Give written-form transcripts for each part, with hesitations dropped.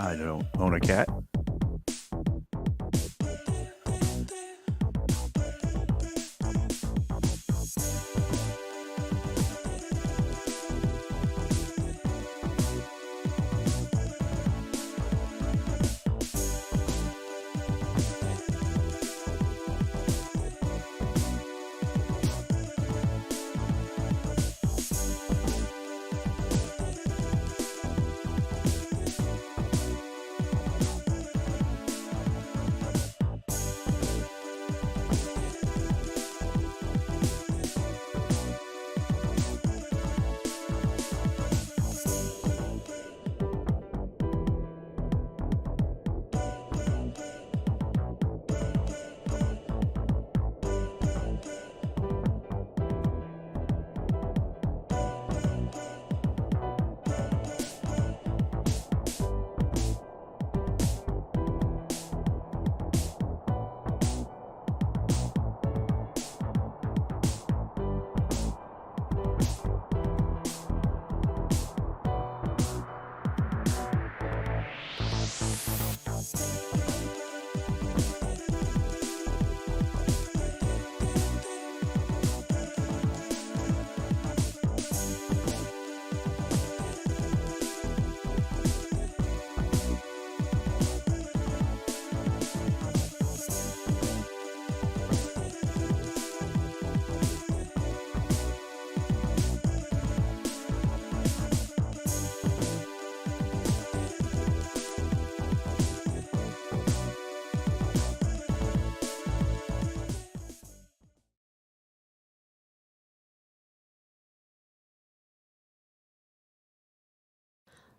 I don't own a cat.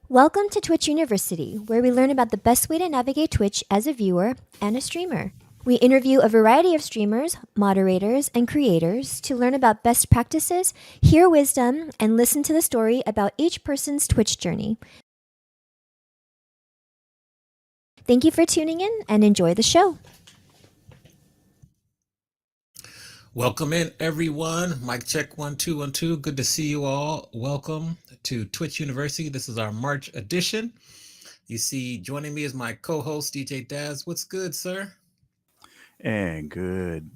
Welcome to Twitch University, where we learn about the best way to navigate Twitch as a viewer and a streamer. We interview a variety of streamers, moderators, and creators to learn about best practices, hear wisdom, and listen to the story about each person's Twitch journey. Thank you for tuning in and enjoy the show. Welcome in, everyone. Mic check 1 2 1 2. Good to see you all. Welcome to Twitch University. This is our March edition. You see, joining me is my co-host DJ Daz. What's good, sir? And good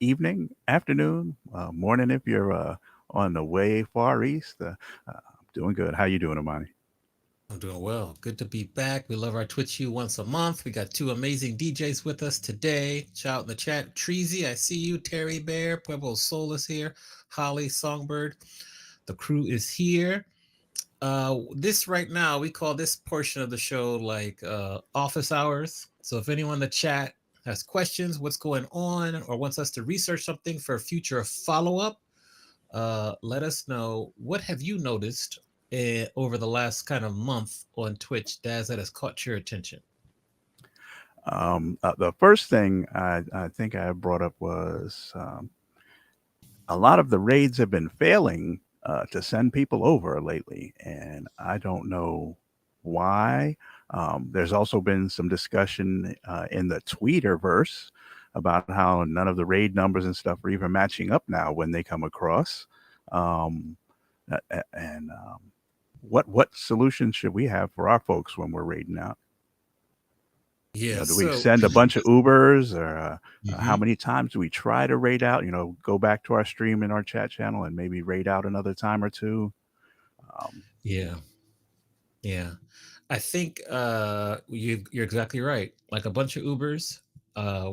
evening, afternoon, morning if you're on the way far east. I'm doing good. How you doing, Amani? I'm doing well. Good to be back. We love our Twitch U once a month. We got two amazing DJs with us today. Shout out in the chat. Treasy, I see you. Terry Bear, Pueblo Soul is here. Holly, Songbird. The crew is here. This right now, we call this portion of the show like office hours. So if anyone in the chat has questions, what's going on, or wants us to research something for future follow-up, let us know. What have you noticed over the last kind of month on Twitch, Daz, that has caught your attention? The first thing I think I brought up was a lot of the raids have been failing to send people over lately, and I don't know why. There's also been some discussion in the Tweeterverse about how none of the raid numbers and stuff are even matching up now when they come across. Um, and what solutions should we have for our folks when we're raiding out? Yeah, Do we so send a bunch of Ubers, or how Mhm. many times do we try to raid out? Go back to our stream in our chat channel and maybe raid out another time or two. Yeah, yeah. I think you're exactly right. Like a bunch of Ubers,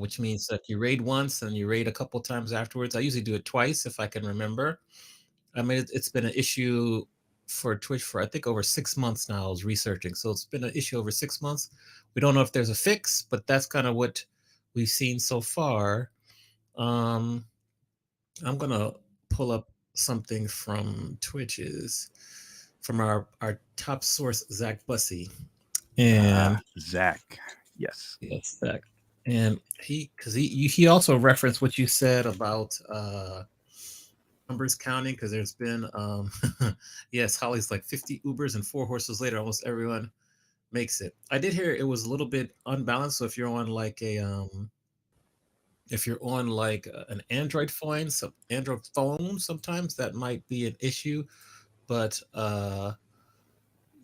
which means that you raid once and you raid a couple times afterwards. I usually do it twice if I can remember. I mean, it's been an issue for Twitch for I think over 6 months now. I was researching, so it's been an issue over 6 months. We don't know if there's a fix, but that's kind of what we've seen so far. I'm gonna pull up something from Twitch's from our top source, Zach Bussey, and Zach, yes. yes, Zach, and he also referenced what you said about numbers counting, because there's been yes, Holly's like 50 Ubers and 4 horses later, almost everyone makes it. I did hear it was a little bit unbalanced. So if you're on like an Android phone, sometimes that might be an issue. But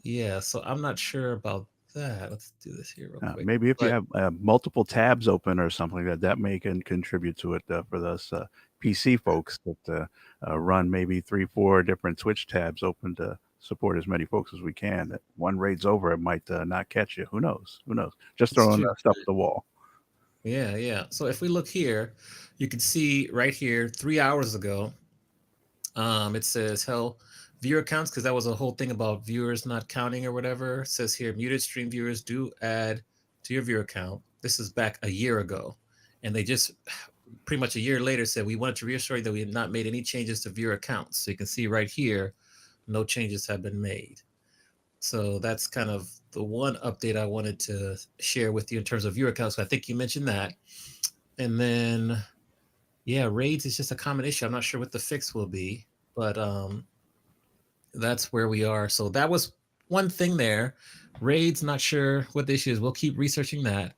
yeah, so I'm not sure about that. Let's do this here real quick. Maybe if you But have multiple tabs open or something like that, that may can contribute to it for those PC folks that run maybe 3, 4 different Twitch tabs open to support as many folks as we can. That one raid's over, it might not catch you. Who knows? Who knows? Just it's throwing true. stuff at the wall. Yeah, yeah. So if we look here, you can see right here 3 hours ago, it says hell viewer counts, because that was a whole thing about viewers not counting or whatever. It says here muted stream viewers do add to your viewer count. This is back a year ago, and they just pretty much a year later said we wanted to reassure you that we had not made any changes to viewer counts. So you can see right here, no changes have been made. So that's kind of the one update I wanted to share with you in terms of viewer counts. So I think you mentioned that. And then, yeah, raids is just a common issue. I'm not sure what the fix will be, but that's where we are. So that was one thing there. Raids, not sure what the issue is. We'll keep researching that.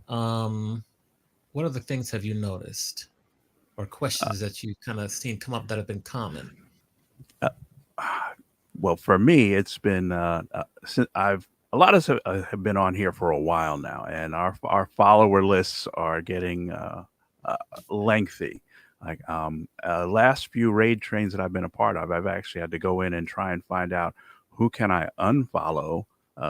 What other things have you noticed or questions that you kind of seen come up that have been common? Well, for me, it's been since a lot of us have been on here for a while now, and our follower lists are getting lengthy. Like last few raid trains that I've been a part of, I've actually had to go in and try and find out who can I unfollow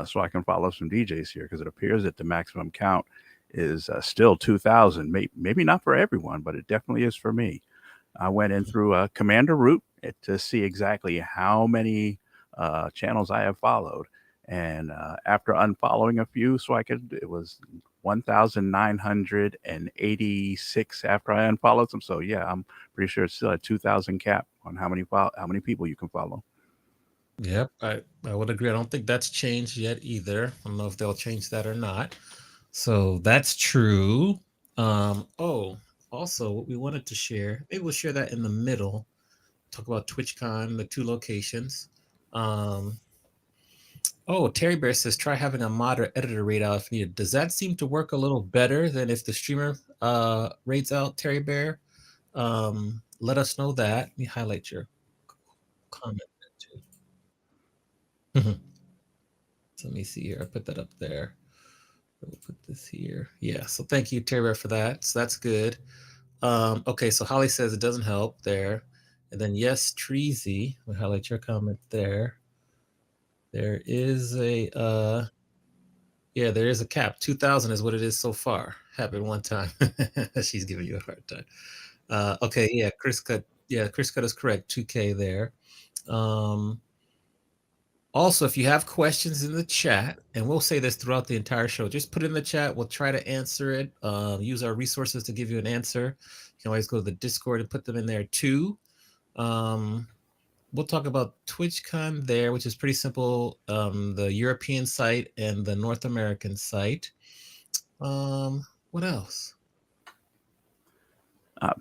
so I can follow some DJs here, because it appears that the maximum count is still 2,000. Maybe not for everyone, but it definitely is for me. I went in through a Commander route to see exactly how many channels I have followed. And after unfollowing a few, it was 1,986 after I unfollowed them. So yeah, I'm pretty sure it's still a 2,000 cap on how many people you can follow. Yep, I would agree. I don't think that's changed yet either. I don't know if they'll change that or not. So that's true. Also, what we wanted to share, maybe we'll share that in the middle. Talk about TwitchCon, the 2 locations. Terry Bear says try having a mod or editor raid out if needed. Does that seem to work a little better than if the streamer raids out, Terry Bear? Let us know that. Let me highlight your comment there too. So let me see here. I put that up there. We'll put this here. Yeah. So thank you, Terry Bear, for that. So that's good. Okay. So Holly says it doesn't help there. And then yes, Treasy. We'll highlight your comment there. There is a there is a cap. 2,000 is what it is so far. Happened one time. She's giving you a hard time. Okay, yeah, Chris Cut is correct. 2K there. Also, if you have questions in the chat, and we'll say this throughout the entire show, just put it in the chat. We'll try to answer it. Use our resources to give you an answer. You can always go to the Discord and put them in there too. We'll talk about TwitchCon there, which is pretty simple. The European site and the North American site. What else?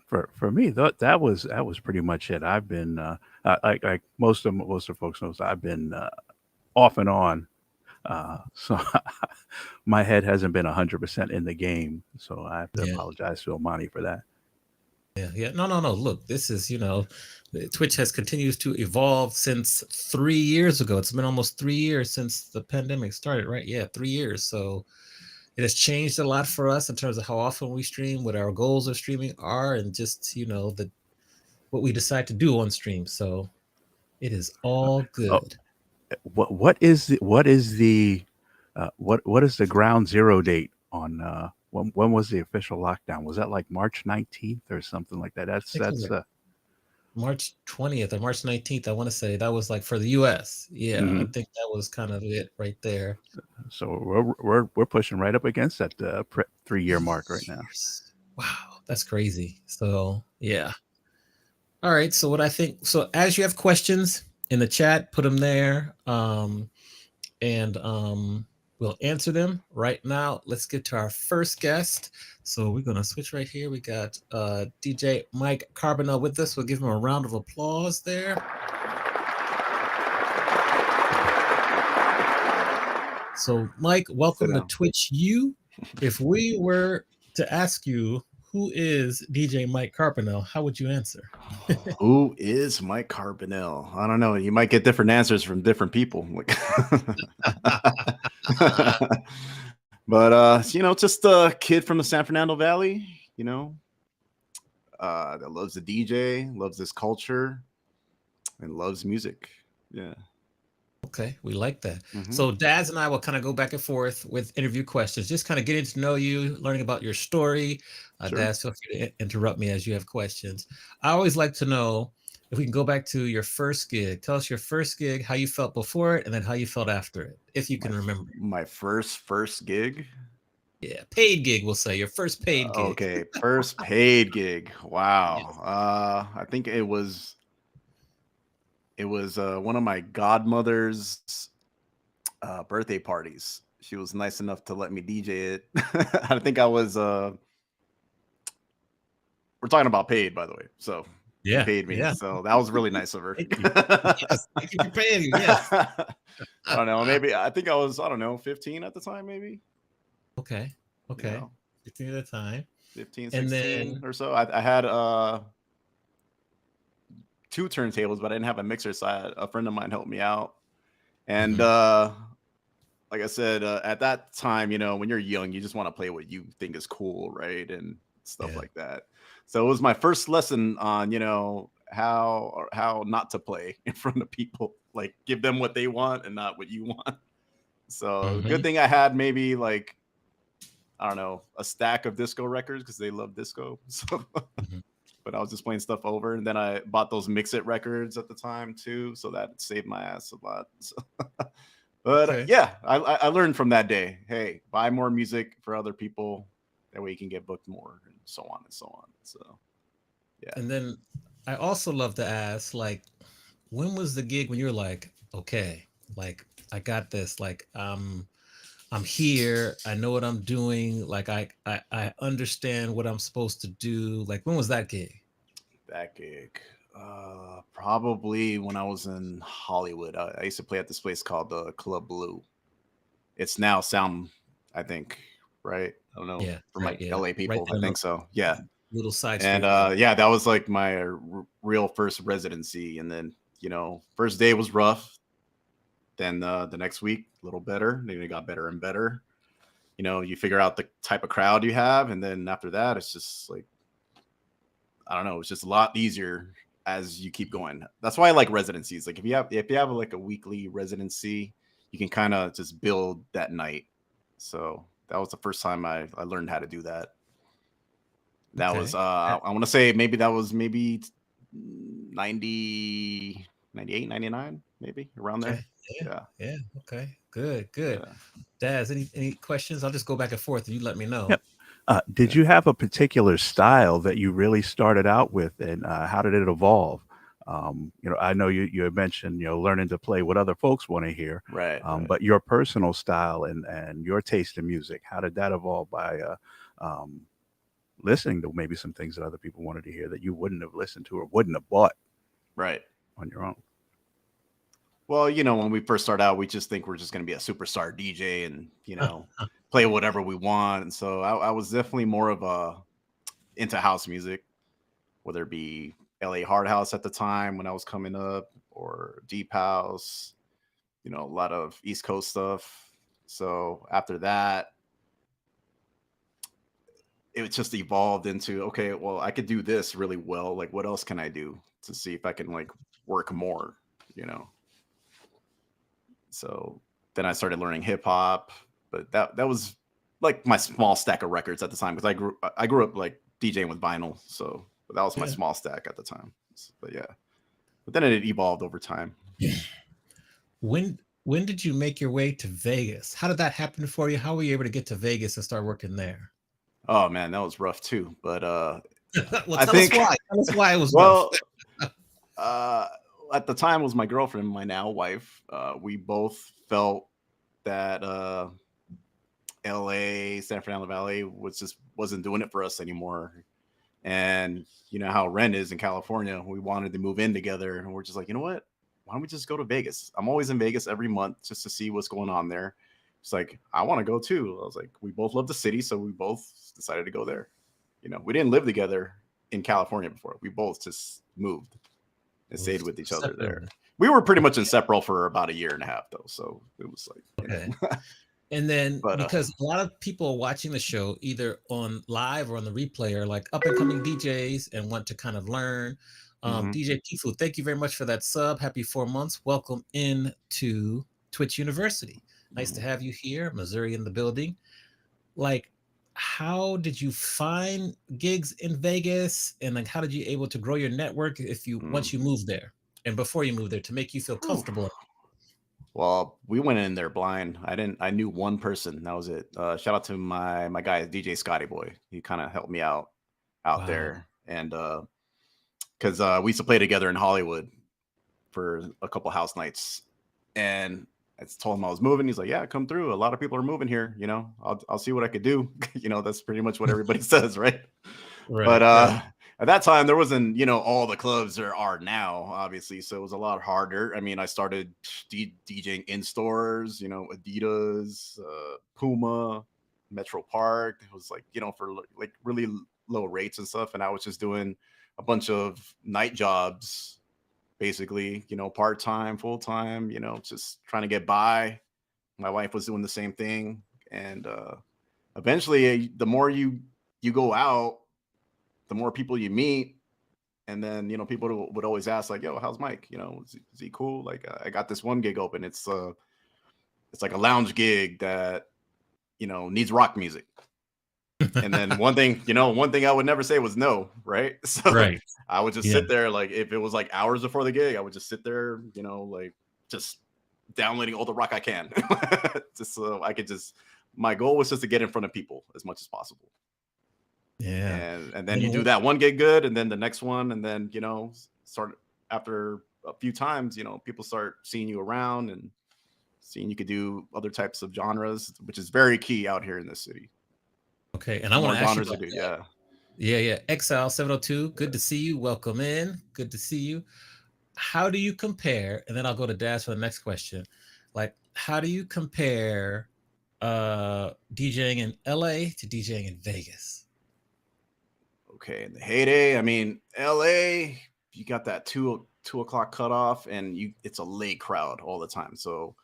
For me, that was pretty much it. I've been like most of folks knows, I've been off and on, so my head hasn't been 100% in the game. So I have to apologize to Omani for that. Yeah. No. Look, this is, Twitch has continues to evolve since 3 years ago. It's been almost 3 years since the pandemic started, right? Yeah, 3 years. So it has changed a lot for us in terms of how often we stream, what our goals of streaming are, and just, what we decide to do on stream. So it is all good. What is the ground zero date on when was the official lockdown? Was that like March 19th or something like that? That's March 20th or March 19th. I want to say that was like for the US. Yeah, I think that was kind of it right there. So we're pushing right up against that 3-year mark right now. Wow, that's crazy. So yeah. All right. So what I think, so as you have questions in the chat, put them there. And we'll answer them right now. Let's get to our first guest. So we're going to switch right here. We got DJ Mike Carbonell with us. We'll give him a round of applause there. So Mike, welcome to Twitch U. If we were to ask you Who is DJ Mike Carpenter? How would you answer? Who is Mike Carbonell? I don't know. You might get different answers from different people. But just a kid from the San Fernando Valley, that loves the DJ, loves this culture, and loves music. Yeah. Okay, we like that. Mhm. So Daz and I will kind of go back and forth with interview questions, just kind of getting to know you, learning about your story. Sure. Daz, feel free to interrupt me as you have questions. I always like to know if we can go back to your first gig. Tell us your first gig, how you felt before it, and then how you felt after it, if you can remember. My first gig. Yeah, paid gig, we'll say your first paid gig. Okay, first paid gig. Wow. I think it was one of my godmother's birthday parties. She was nice enough to let me DJ it. I think I was we're talking about paid, by the way. So Yeah, she paid me. yeah. So that was really nice of her. Thank you. Yes, thank you for paying me. Yes. I don't know. Maybe I think I was, 15 at the time, maybe. Okay. Okay. 15 at a time. 15, And 16 then or so. I had 2 turntables, but I didn't have a mixer, so a friend of mine helped me out. And like I said, at that time, when you're young, you just want to play what you think is cool, right? And stuff like that. So it was my first lesson on, how not to play in front of people. Like, give them what they want and not what you want. So good thing I had maybe like, I don't know, a stack of disco records because they love disco. So, but I was just playing stuff over, and then I bought those Mix It records at the time too, so that saved my ass a lot. So, but yeah, I learned from that day. Hey, buy more music for other people, that way you can get booked more, and so on and so on. So, yeah. And then I also love to ask, like, when was the gig when you're like, okay, like I got this, like I'm here, I know what I'm doing, like I understand what I'm supposed to do. Like, when was that gig? That gig, probably when I was in Hollywood. I used to play at this place called the Club Blue. It's now Sound, I think, right? I don't know. Yeah, for my LA people, I think so. Yeah. Little side And street. yeah, that was like my real first residency. And then, first day was rough. Then the next week, a little better. Then it got better and better. You figure out the type of crowd you have, and then after that, it's just like, I don't know, it's just a lot easier as you keep going. That's why I like residencies. Like if you have like a weekly residency, you can kind of just build that night. So that was the first time I learned how to do that. That was I want to say maybe 90, 98, 99, maybe around there. Yeah. Okay. Good. Yeah. Daz, any questions? I'll just go back and forth and you let me know. Yep. Did you have a particular style that you really started out with, and how did it evolve? I know you had mentioned, learning to play what other folks want to hear. Right. But your personal style and your taste in music, how did that evolve by listening to maybe some things that other people wanted to hear that you wouldn't have listened to or wouldn't have bought right on your own? Well, when we first start out, we just think we're just going to be a superstar DJ and, play whatever we want. And so I was definitely more of into house music, whether it be LA Hard House at the time when I was coming up, or Deep House, a lot of East Coast stuff. So after that, it just evolved into, okay, well, I could do this really well. Like, what else can I do to see if I can like work more, So then I started learning hip hop, but that was like my small stack of records at the time, because I grew up like DJing with vinyl, so that was my small stack at the time. But yeah, but then it evolved over time. When did you make your way to Vegas? How did that happen for you? How were you able to get to Vegas and start working there? Oh man, that was rough too. But well, tell us why it was rough. At the time, it was my girlfriend, my now wife. We both felt that LA, San Fernando Valley wasn't doing it for us anymore. And you know how rent is in California. We wanted to move in together, and we're just like, you know what? Why don't we just go to Vegas? I'm always in Vegas every month just to see what's going on there. It's like, I want to go too. I was like, we both love the city, so we both decided to go there. we didn't live together in California before. We both just moved and stayed Moved with each other there. separately. We were pretty much inseparable for about a year and a half though. So it was like, Okay. And then but because a lot of people watching the show, either on live or on the replay, are like up and coming DJs and want to kind of learn. Mhm. DJ Pifu, thank you very much for that sub. Happy 4 months. Welcome in to Twitch University. Nice to have you here. Missouri in the building. Like, how did you find gigs in Vegas? And like, how did you able to grow your network if you once you moved there and before you moved there to make you feel comfortable? Well, we went in there blind. I knew one person. That was it. Shout out to my guy, DJ Scotty Boy. He kind of helped me out Wow. there. And because we used to play together in Hollywood for a couple house nights. And I told him I was moving. He's like, yeah, come through. A lot of people are moving here. I'll see what I could do. That's pretty much what everybody says, right? Right. But right. at that time, there wasn't, all the clubs there are now, obviously. So it was a lot harder. I mean, I started DJing in stores, Adidas, Puma, Metro Park. It was like, for like really low rates and stuff. And I was just doing a bunch of night jobs, basically, part-time, full-time, just trying to get by. My wife was doing the same thing. And eventually, the more you go out, the more people you meet. And then, people would always ask like, yo, how's Mike? Is he cool? Like, I got this one gig open. It's like a lounge gig that, needs rock music. And then one thing I would never say was no. Right. So Right. I would just sit there. Like if it was like hours before the gig, I would just sit there, like just downloading all the rock I can. Just so I could my goal was just to get in front of people as much as possible. Yeah. And then you do that one gig good, and then the next one, and then start after a few times, people start seeing you around and seeing you could do other types of genres, which is very key out here in this city. Okay, and I want to ask you about that. that. Yeah. Exile 702. Good to see you. Welcome in. Good to see you. How do you compare? And then I'll go to Daz for the next question. Like, how do you compare DJing in LA to DJing in Vegas? Okay, in the heyday, I mean, LA, you got that 2 o'clock cutoff, and it's a late crowd all the time. So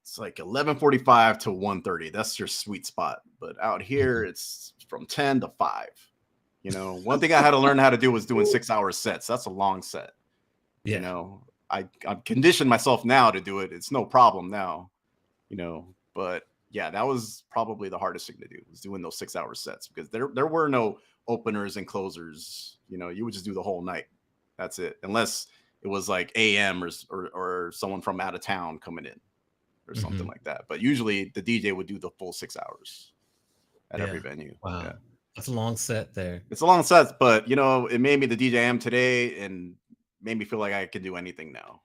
it's like 11:45 to 1:30. That's your sweet spot. But out here, it's from 10 to 5. One thing I had to learn how to do was doing 6-hour sets. That's a long set. Yeah. I've conditioned myself now to do it. It's no problem now. But yeah, that was probably the hardest thing to do, was doing those 6-hour sets, because there were no openers and closers. You would just do the whole night. That's it. Unless it was like AM or someone from out of town coming in or something like that. But usually the DJ would do the full 6 hours at every venue. Wow. Yeah. That's a long set there. It's a long set, but it made me the DJ I am today, and made me feel like I can do anything now.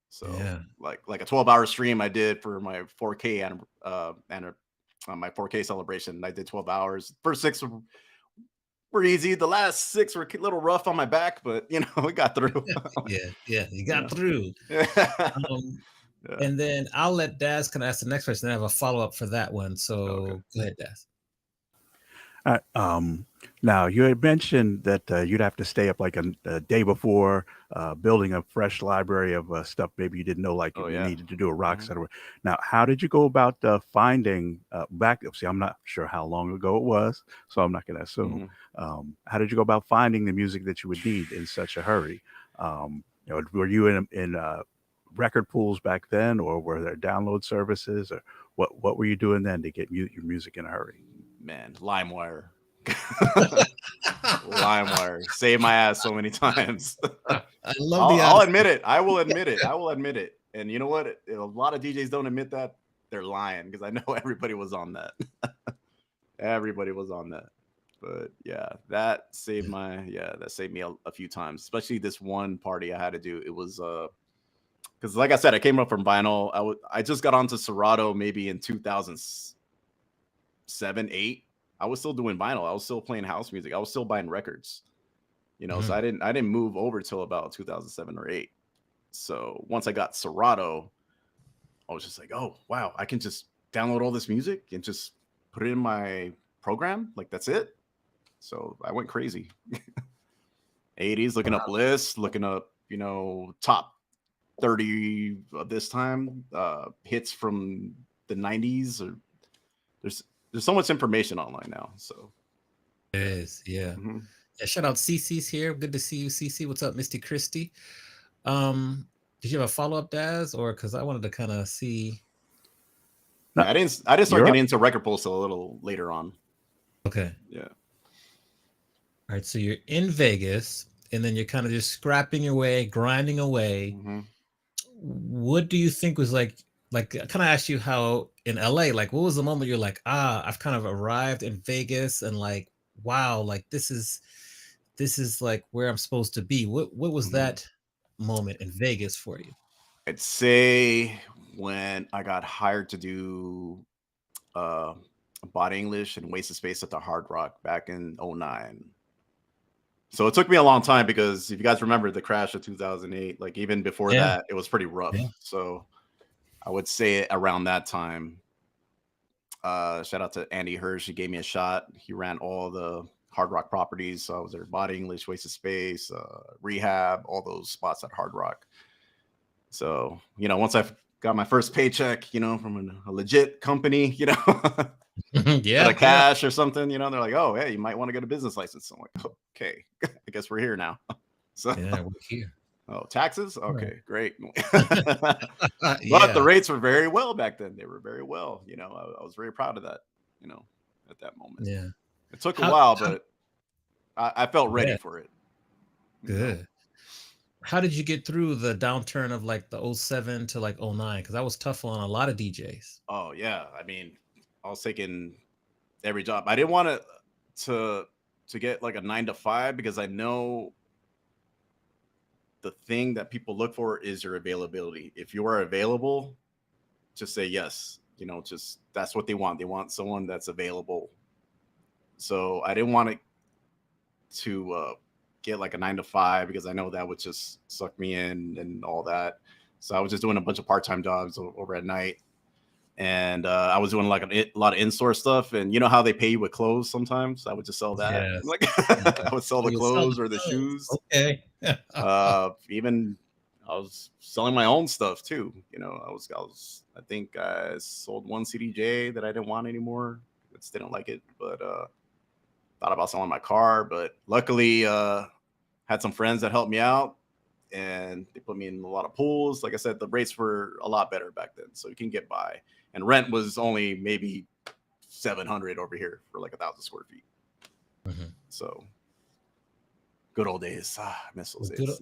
So like a 12-hour stream I did for my 4K and my 4K celebration. I did 12 hours. First 6 were easy. The last 6 were a little rough on my back, but we got through. You got through. And then I'll let Daz kind of ask the next question. I have a follow-up for that one. So go ahead, Daz. Now, you had mentioned that you'd have to stay up like a day before, building a fresh library of stuff maybe you didn't know, like you needed to do a rock set. Now, how did you go about finding backup? See, I'm not sure how long ago it was, so I'm not going to assume. How did you go about finding the music that you would need in such a hurry? Were you in record pools back then, or were there download services, or what were you doing then to get your music in a hurry? Man, LimeWire. LimeWire saved my ass so many times. I love I'll admit it. I will admit it. And you know what? A lot of DJs don't admit that. They're lying, because I know everybody was on that. Everybody was on that. But yeah, that saved me a few times, especially this one party I had to do. It was because like I said, I came up from vinyl. I just got onto Serato maybe in 2007, 8. I was still doing vinyl. I was still playing house music. I was still buying records. So I didn't move over till about 2007 or 8. So once I got Serato, I was just like, oh wow, I can just download all this music and just put it in my program. Like, that's it. So I went crazy. 80s, looking up lists, looking up, top 30 of this time, hits from the 90s. Or there's so much information online now. So It is, yeah. mhm. Yeah, shout out Cece's here. Good to see you, Cece. What's up, Misty Christie? Did you have a follow-up, Daz? Or because I wanted to kind of see. No, I didn't start you're getting up. into record pools till a little later on. Okay. Yeah. All right. So you're in Vegas, and then you're kind of just scrapping your way, grinding away. Mhm. What do you think was like I kind of asked you how in LA, like what was the moment you're like, I've kind of arrived in Vegas and like, wow, like this is like where I'm supposed to be. What was Mhm. that moment in Vegas for you? I'd say when I got hired to do Body English and Wasted Space at the Hard Rock back in 09. So it took me a long time because if you guys remember the crash of 2008, like even before Yeah. that, it was pretty rough. Yeah. So I would say around that time, shout out to Andy Hirsch. He gave me a shot. He ran all the Hard Rock properties. So I was there, Body English, Wasted Space, Rehab, all those spots at Hard Rock. So, once I got my first paycheck, from a legit company, Yeah. a cash or something, they're like, oh, hey, you might want to get a business license. I'm like, okay, I guess we're here now. So, Yeah, we're here. oh, taxes? Okay, great. Yeah. But the rates were very well back then. They were very well. I was very proud of that, at that moment. Yeah. It took a while, but I felt ready Yeah. for it. Good. How did you get through the downturn of like the 07 to like 09? Because that was tough on a lot of DJs. Oh, yeah. I mean, I was taking every job. I didn't want to get like a 9 to 5 because I know the thing that people look for is your availability. If you are available, just say yes. Just that's what they want. They want someone that's available. So I didn't want to get like a 9 to 5 because I know that would just suck me in and all that. So I was just doing a bunch of part-time jobs over at night. And I was doing like a lot of in-store stuff. And you know how they pay you with clothes sometimes? I would just sell that. Yes. Like I would sell the clothes or the shoes. Okay. Even I was selling my own stuff too. I think I sold one CDJ that I didn't want anymore. I just didn't like it, but thought about selling my car. But luckily, had some friends that helped me out, and they put me in a lot of pools. Like I said, the rates were a lot better back then, so you can get by. And rent was only maybe 700 over here for like 1,000 square feet. Mhm. So good old days. I miss those Good days.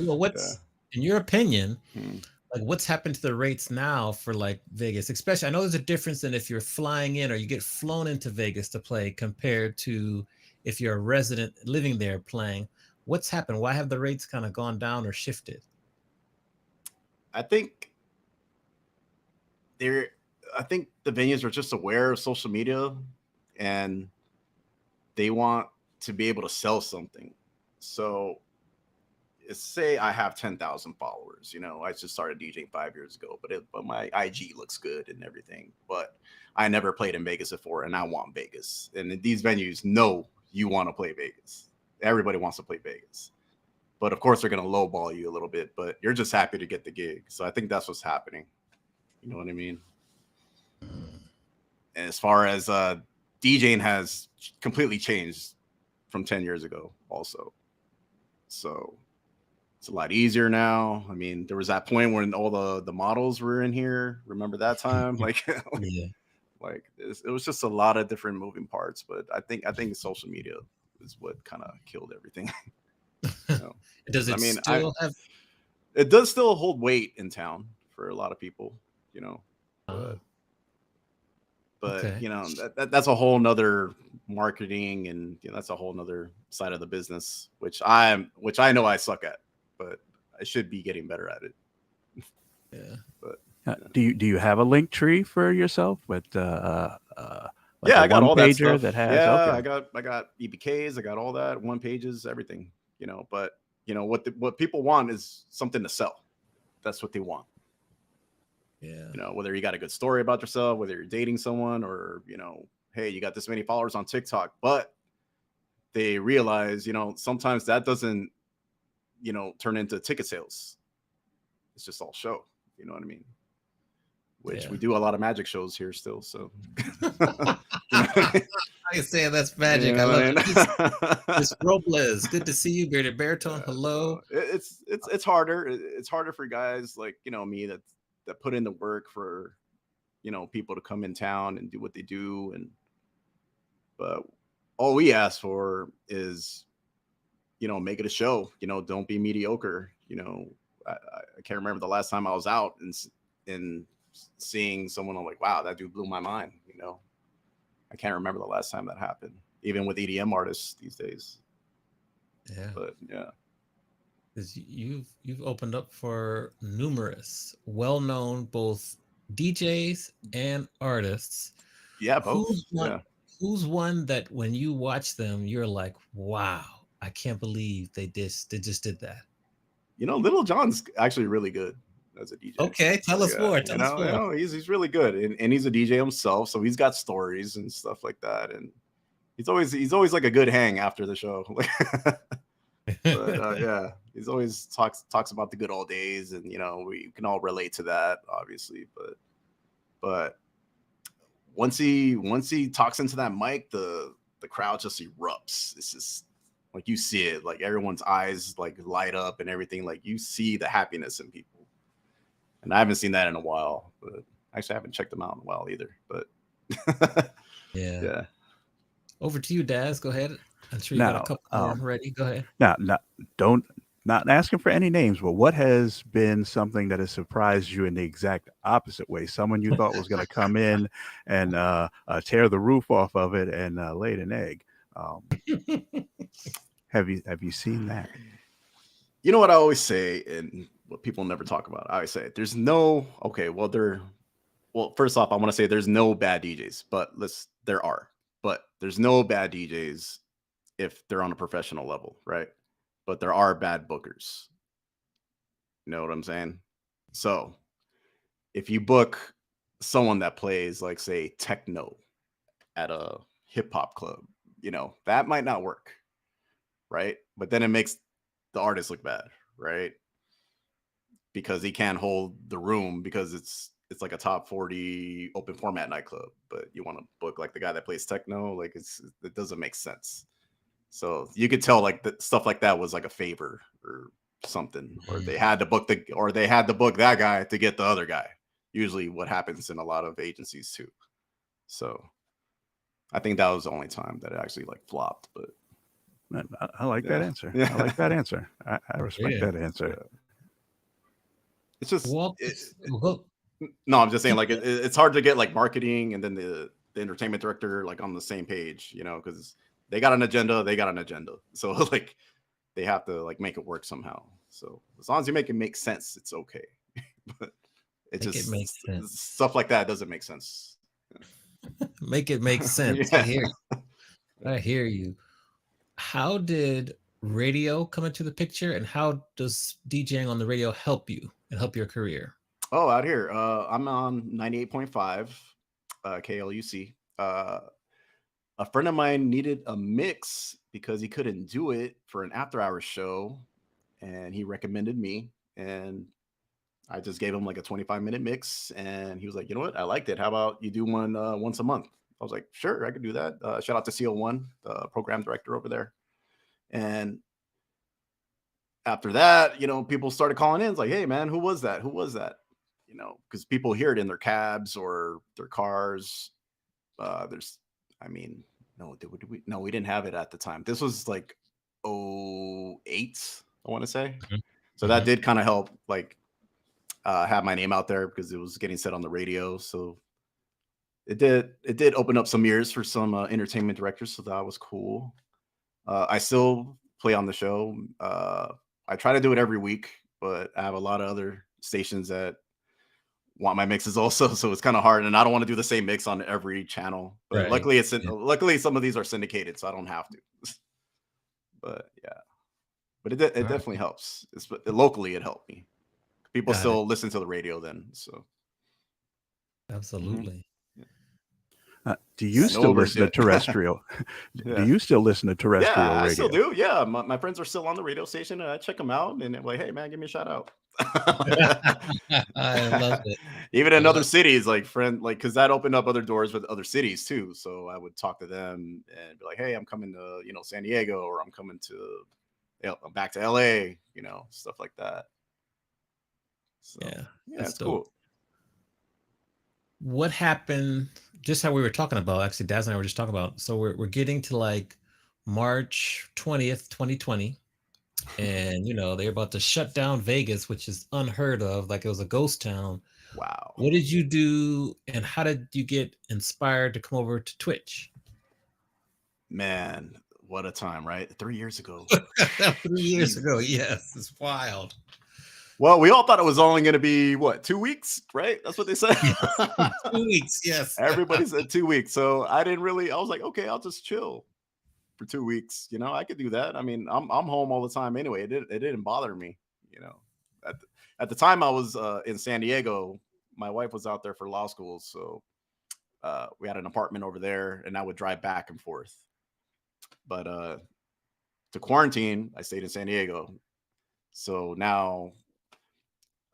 Well, what's in your opinion, Hmm. like what's happened to the rates now for like Vegas? Especially, I know there's a difference in if you're flying in or you get flown into Vegas to play compared to if you're a resident living there playing. What's happened? Why have the rates kind of gone down or shifted? I think the venues are just aware of social media and they want to be able to sell something. So say I have 10,000 followers, I just started DJing 5 years ago, but my IG looks good and everything, but I never played in Vegas before and I want Vegas. And these venues know you want to play Vegas. Everybody wants to play Vegas. But of course they're going to lowball you a little bit, but you're just happy to get the gig. So I think that's what's happening. You know what I mean? And as far as DJing has completely changed from 10 years ago also. So it's a lot easier now. I mean, there was that point when all the models were in here. Remember that time? Like, Yeah. like it was just a lot of different moving parts. But I think social media is what kind of killed everything. Does it still have? It does still hold weight in town for a lot of people, but Okay. that's a whole nother marketing and that's a whole nother side of the business, which I know I suck at, but I should be getting better at it. Yeah. But Do you have a link tree for yourself with yeah, I got all that pager stuff. that has Yeah, okay. I got EBKs, I got all that, one pages, everything. But what people want is something to sell. That's what they want. Yeah. Whether you got a good story about yourself, whether you're dating someone, or hey, you got this many followers on TikTok, but they realize, sometimes that doesn't, turn into ticket sales. It's just all show. You know what I mean? Which we do a lot of magic shows here still. So, I say that's magic. I love it. Miss Robles, good to see you. Bearded Baritone, hello. It's harder. It's harder for guys like me that put in the work for people to come in town and do what they do. But all we ask for is make it a show. Don't be mediocre. I can't remember the last time I was out and seeing someone, I'm like, wow, that dude blew my mind. I can't remember the last time that happened, even with EDM artists these days. Yeah. But yeah. Because you've opened up for numerous well-known both DJs and artists. Yeah, both. Who's one that when you watch them, you're like, wow, I can't believe they just did that? Little John's actually really good as a DJ. Okay, tell us more. Tell us more. He's really good, and he's a DJ himself, so he's got stories and stuff like that, and he's always like a good hang after the show. But yeah, he's always talks about the good old days, and we can all relate to that, obviously. But once he talks into that mic, the crowd just erupts. It's just like you see it, like everyone's eyes like light up and everything. Like you see the happiness in people. And I haven't seen that in a while, but actually I haven't checked them out in a while either. But yeah. Over to you, Daz. Go ahead. I'm sure you got a couple more ready. Go ahead. Not asking for any names, but what has been something that has surprised you in the exact opposite way? Someone you thought was going to come in and tear the roof off of it and laid an egg. Have you seen that? You know what I always say, and what people never talk about. I always say there's no first off, I want to say there's no bad DJs, but there are. But there's no bad DJs if they're on a professional level, right? But there are bad bookers. You know what I'm saying? So if you book someone that plays like say techno at a hip hop club, that might not work, right? But then it makes the artist look bad, right? Because he can't hold the room because it's like a top 40 open format nightclub, but you want to book like the guy that plays techno, like it doesn't make sense. So you could tell like stuff like that was like a favor or something, or they had to book that guy to get the other guy. Usually what happens in a lot of agencies too. So I think that was the only time that it actually like flopped, but I like that answer. Yeah. I like that answer. I respect that answer. It's just no, I'm just saying like it's hard to get like marketing and then the entertainment director like on the same page, because they got an agenda. So like they have to like make it work somehow. So as long as you make it make sense, it's okay. But it makes sense. Stuff like that doesn't make sense. Make it make sense. Yeah. I hear you. How did radio come into the picture, and how does DJing on the radio help you and help your career? Oh, out here, I'm on 98.5 KLUC. A friend of mine needed a mix because he couldn't do it for an after-hours show, and he recommended me, and I just gave him like a 25-minute mix, and he was like, you know what? I liked it. How about you do one once a month? I was like, sure, I could do that. Shout out to CO1, the program director over there. And after that, people started calling in. It's like, hey, man, who was that? Who was that? Because people hear it in their cabs or their cars. We didn't have it at the time. This was like 2008, I want to say. Mm-hmm. So that did kind of help, like, have my name out there because it was getting said on the radio. So it did open up some ears for some entertainment directors. So that was cool. I still play on the show. I try to do it every week, but I have a lot of other stations that want my mixes also, so it's kind of hard, and I don't want to do the same mix on every channel. But luckily luckily some of these are syndicated, so I don't have to. But yeah, but it definitely helps. Locally, it helped me. People still listen to the radio then, so absolutely. Do you I still know listen to legit. terrestrial? Do Yeah. you still listen to terrestrial Yeah, I still radio? do. Yeah, my friends are still on the radio station, and I check them out, and they're like, "Hey, man, give me a shout out." I love it. Even I in other love cities, like because that opened up other doors with other cities too. So I would talk to them and be like, "Hey, I'm coming to San Diego, or I'm coming to back to LA, stuff like that." So Yeah, yeah, that's it's dope. cool. What happened? Just how we were talking about, actually, Daz and I were just talking about. So we're getting to like March 20th, 2020, and they're about to shut down Vegas, which is unheard of. Like it was a ghost town. Wow, What did you do, and how did you get inspired to come over to Twitch? man, what a time, right? 3 years ago. 3 years ago, Jesus. yes, it's wild. Well, we all thought it was only going to be what, 2 weeks, right? That's what they said. Yes, 2 weeks, yes. Everybody said 2 weeks. So I was like, okay, I'll just chill for 2 weeks. I could do that. I mean, I'm home all the time anyway. It didn't bother me. At the time I was in San Diego, my wife was out there for law school. So we had an apartment over there, and I would drive back and forth. But to quarantine, I stayed in San Diego. So now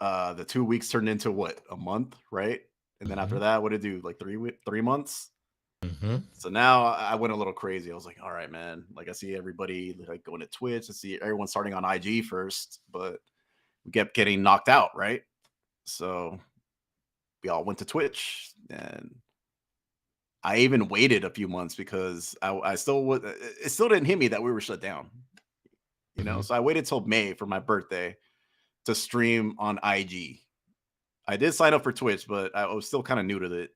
the 2 weeks turned into what, a month, right? And then after that, what did it do? Like 3 months. So now I went a little crazy. I was like, all right, man. Like I see everybody like going to Twitch. I see everyone starting on IG first, but we kept getting knocked out, right? So we all went to Twitch, and I even waited a few months because I still would. It still didn't hit me that we were shut down. So I waited till May for my birthday to stream on IG. I did sign up for Twitch, but I was still kind of new to it,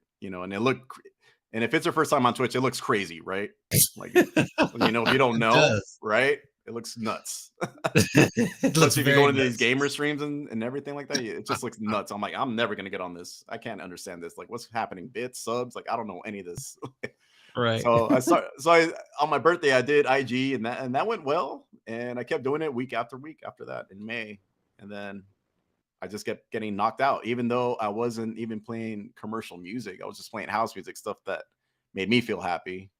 and if it's your first time on Twitch, it looks crazy, right? Like, if you don't know, right? It looks nuts. It looks Especially if you go very into these nuts. gamer streams and everything like that, it just looks nuts. I'm like, I'm never gonna get on this. I can't understand this. Like, what's happening? Bits, subs, like I don't know any of this. Right. So on my birthday, I did IG, and that went well, and I kept doing it week after week after that in May, and then I just kept getting knocked out, even though I wasn't even playing commercial music. I was just playing house music, stuff that made me feel happy.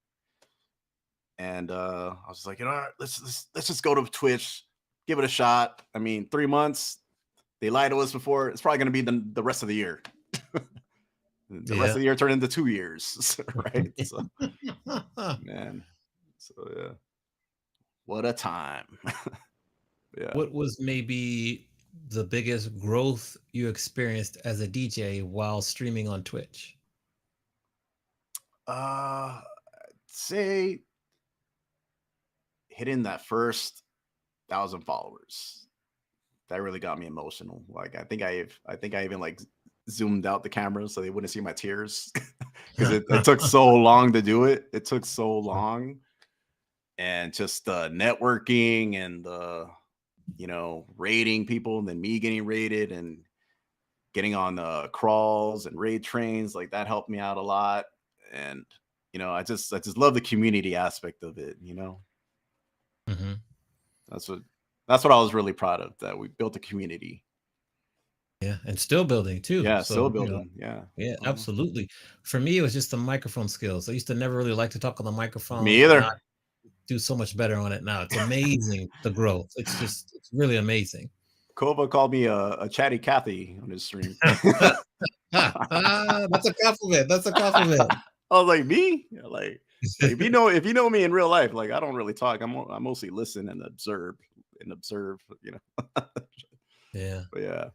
And I was just like, all right, let's just go to Twitch, give it a shot. I mean, 3 months, they lied to us before. It's probably going to be the rest of the year. The rest of the year turned into 2 years, right? So, man, so yeah, what a time. Yeah. What was maybe the biggest growth you experienced as a DJ while streaming on Twitch? I'd say hitting that first 1,000 followers. That really got me emotional. Like I think I even like zoomed out the camera so they wouldn't see my tears because it took so long to do it. It took so long, and just the networking and the rating people, and then me getting rated and getting on crawls and raid trains, like that helped me out a lot. And I just love the community aspect of it. That's what I was really proud of, that we built a community. Yeah, and still building too. Yeah, So, still building. Yeah, absolutely. For me, it was just the microphone skills. I used to never really like to talk on the microphone. Me either. Now I do so much better on it now. It's amazing, the growth. It's really amazing. Kova called me a chatty Cathy on his stream. That's a compliment. That's a compliment. I was like, me? Yeah, like if you know me in real life, like I don't really talk. I mostly listen and observe. Yeah. But yeah.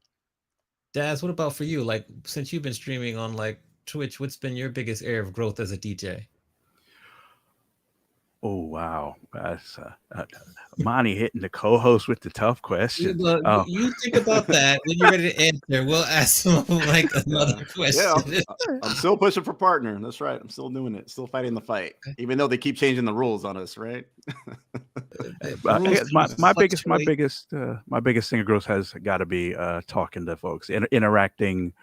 Daz, what about for you? Like, since you've been streaming on like Twitch, what's been your biggest area of growth as a DJ? Oh wow, that's Monty hitting the co-host with the tough question. You think about that when you're ready to answer. We'll ask like another question. Yeah, I'm still pushing for partner. That's right. I'm still doing it. Still fighting the fight, even though they keep changing the rules on us, right? My biggest thing of growth has got to be talking to folks, interacting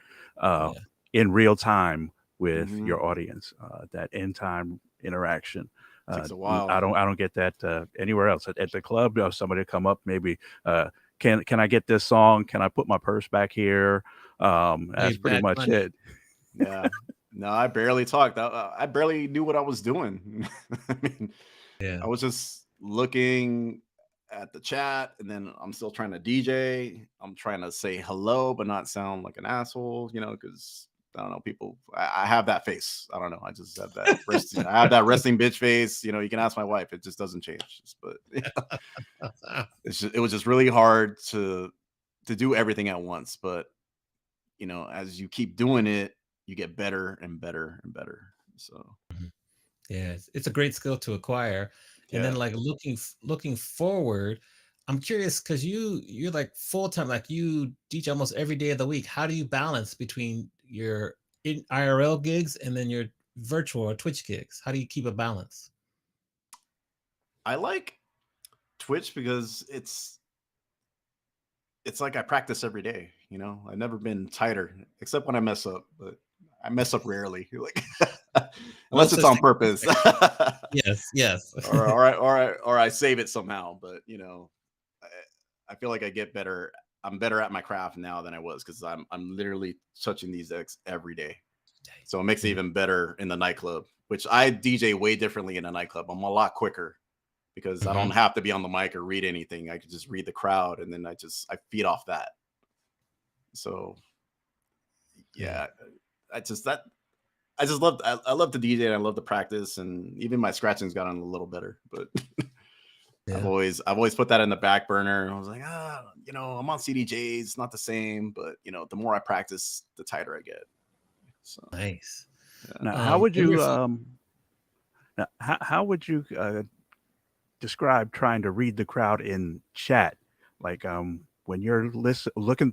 in real time with your audience. That in time interaction. Takes a while. I don't get that anywhere else. At the club, somebody come up, maybe can I get this song? Can I put my purse back here? That's pretty much it. Yeah. No, I barely talked. I barely knew what I was doing. I mean, Yeah. I was just looking at the chat, and then I'm still trying to DJ. I'm trying to say hello, but not sound like an asshole, because I don't know, people. I have that face. I don't know. I just have that resting. I have that resting bitch face. You can ask my wife. It just doesn't change. But it was just really hard to do everything at once. But as you keep doing it, you get better and better and better. So Mhm. Yeah, it's a great skill to acquire. And then yeah. like looking forward, I'm curious because you're like full time, like you teach almost every day of the week. How do you balance between your IRL gigs and then your virtual or Twitch gigs? How do you keep a balance? I like Twitch because it's like I practice every day. I've never been tighter, except when I mess up, but I mess up rarely. Like No unless it's such on thing as purpose. perfect. Yes, yes. or I save it somehow. But I, I feel like I get better. I'm better at my craft now than I was because I'm literally touching these decks every day. So it makes it Mhm. even better in the nightclub, which I DJ way differently in a nightclub. I'm a lot quicker because I don't Mhm. have to be on the mic or read anything. I can just read the crowd, and then I feed off that. So Yeah. yeah, I just love I love to DJ and I love to practice, and even my scratching's gotten a little better. But Yeah. I've always put that in the back burner. I was like, I'm on CDJs, it's not the same, but the more I practice, the tighter I get. So Nice. yeah. Now, how would What are your you how would you describe trying to read the crowd in chat? Like when you're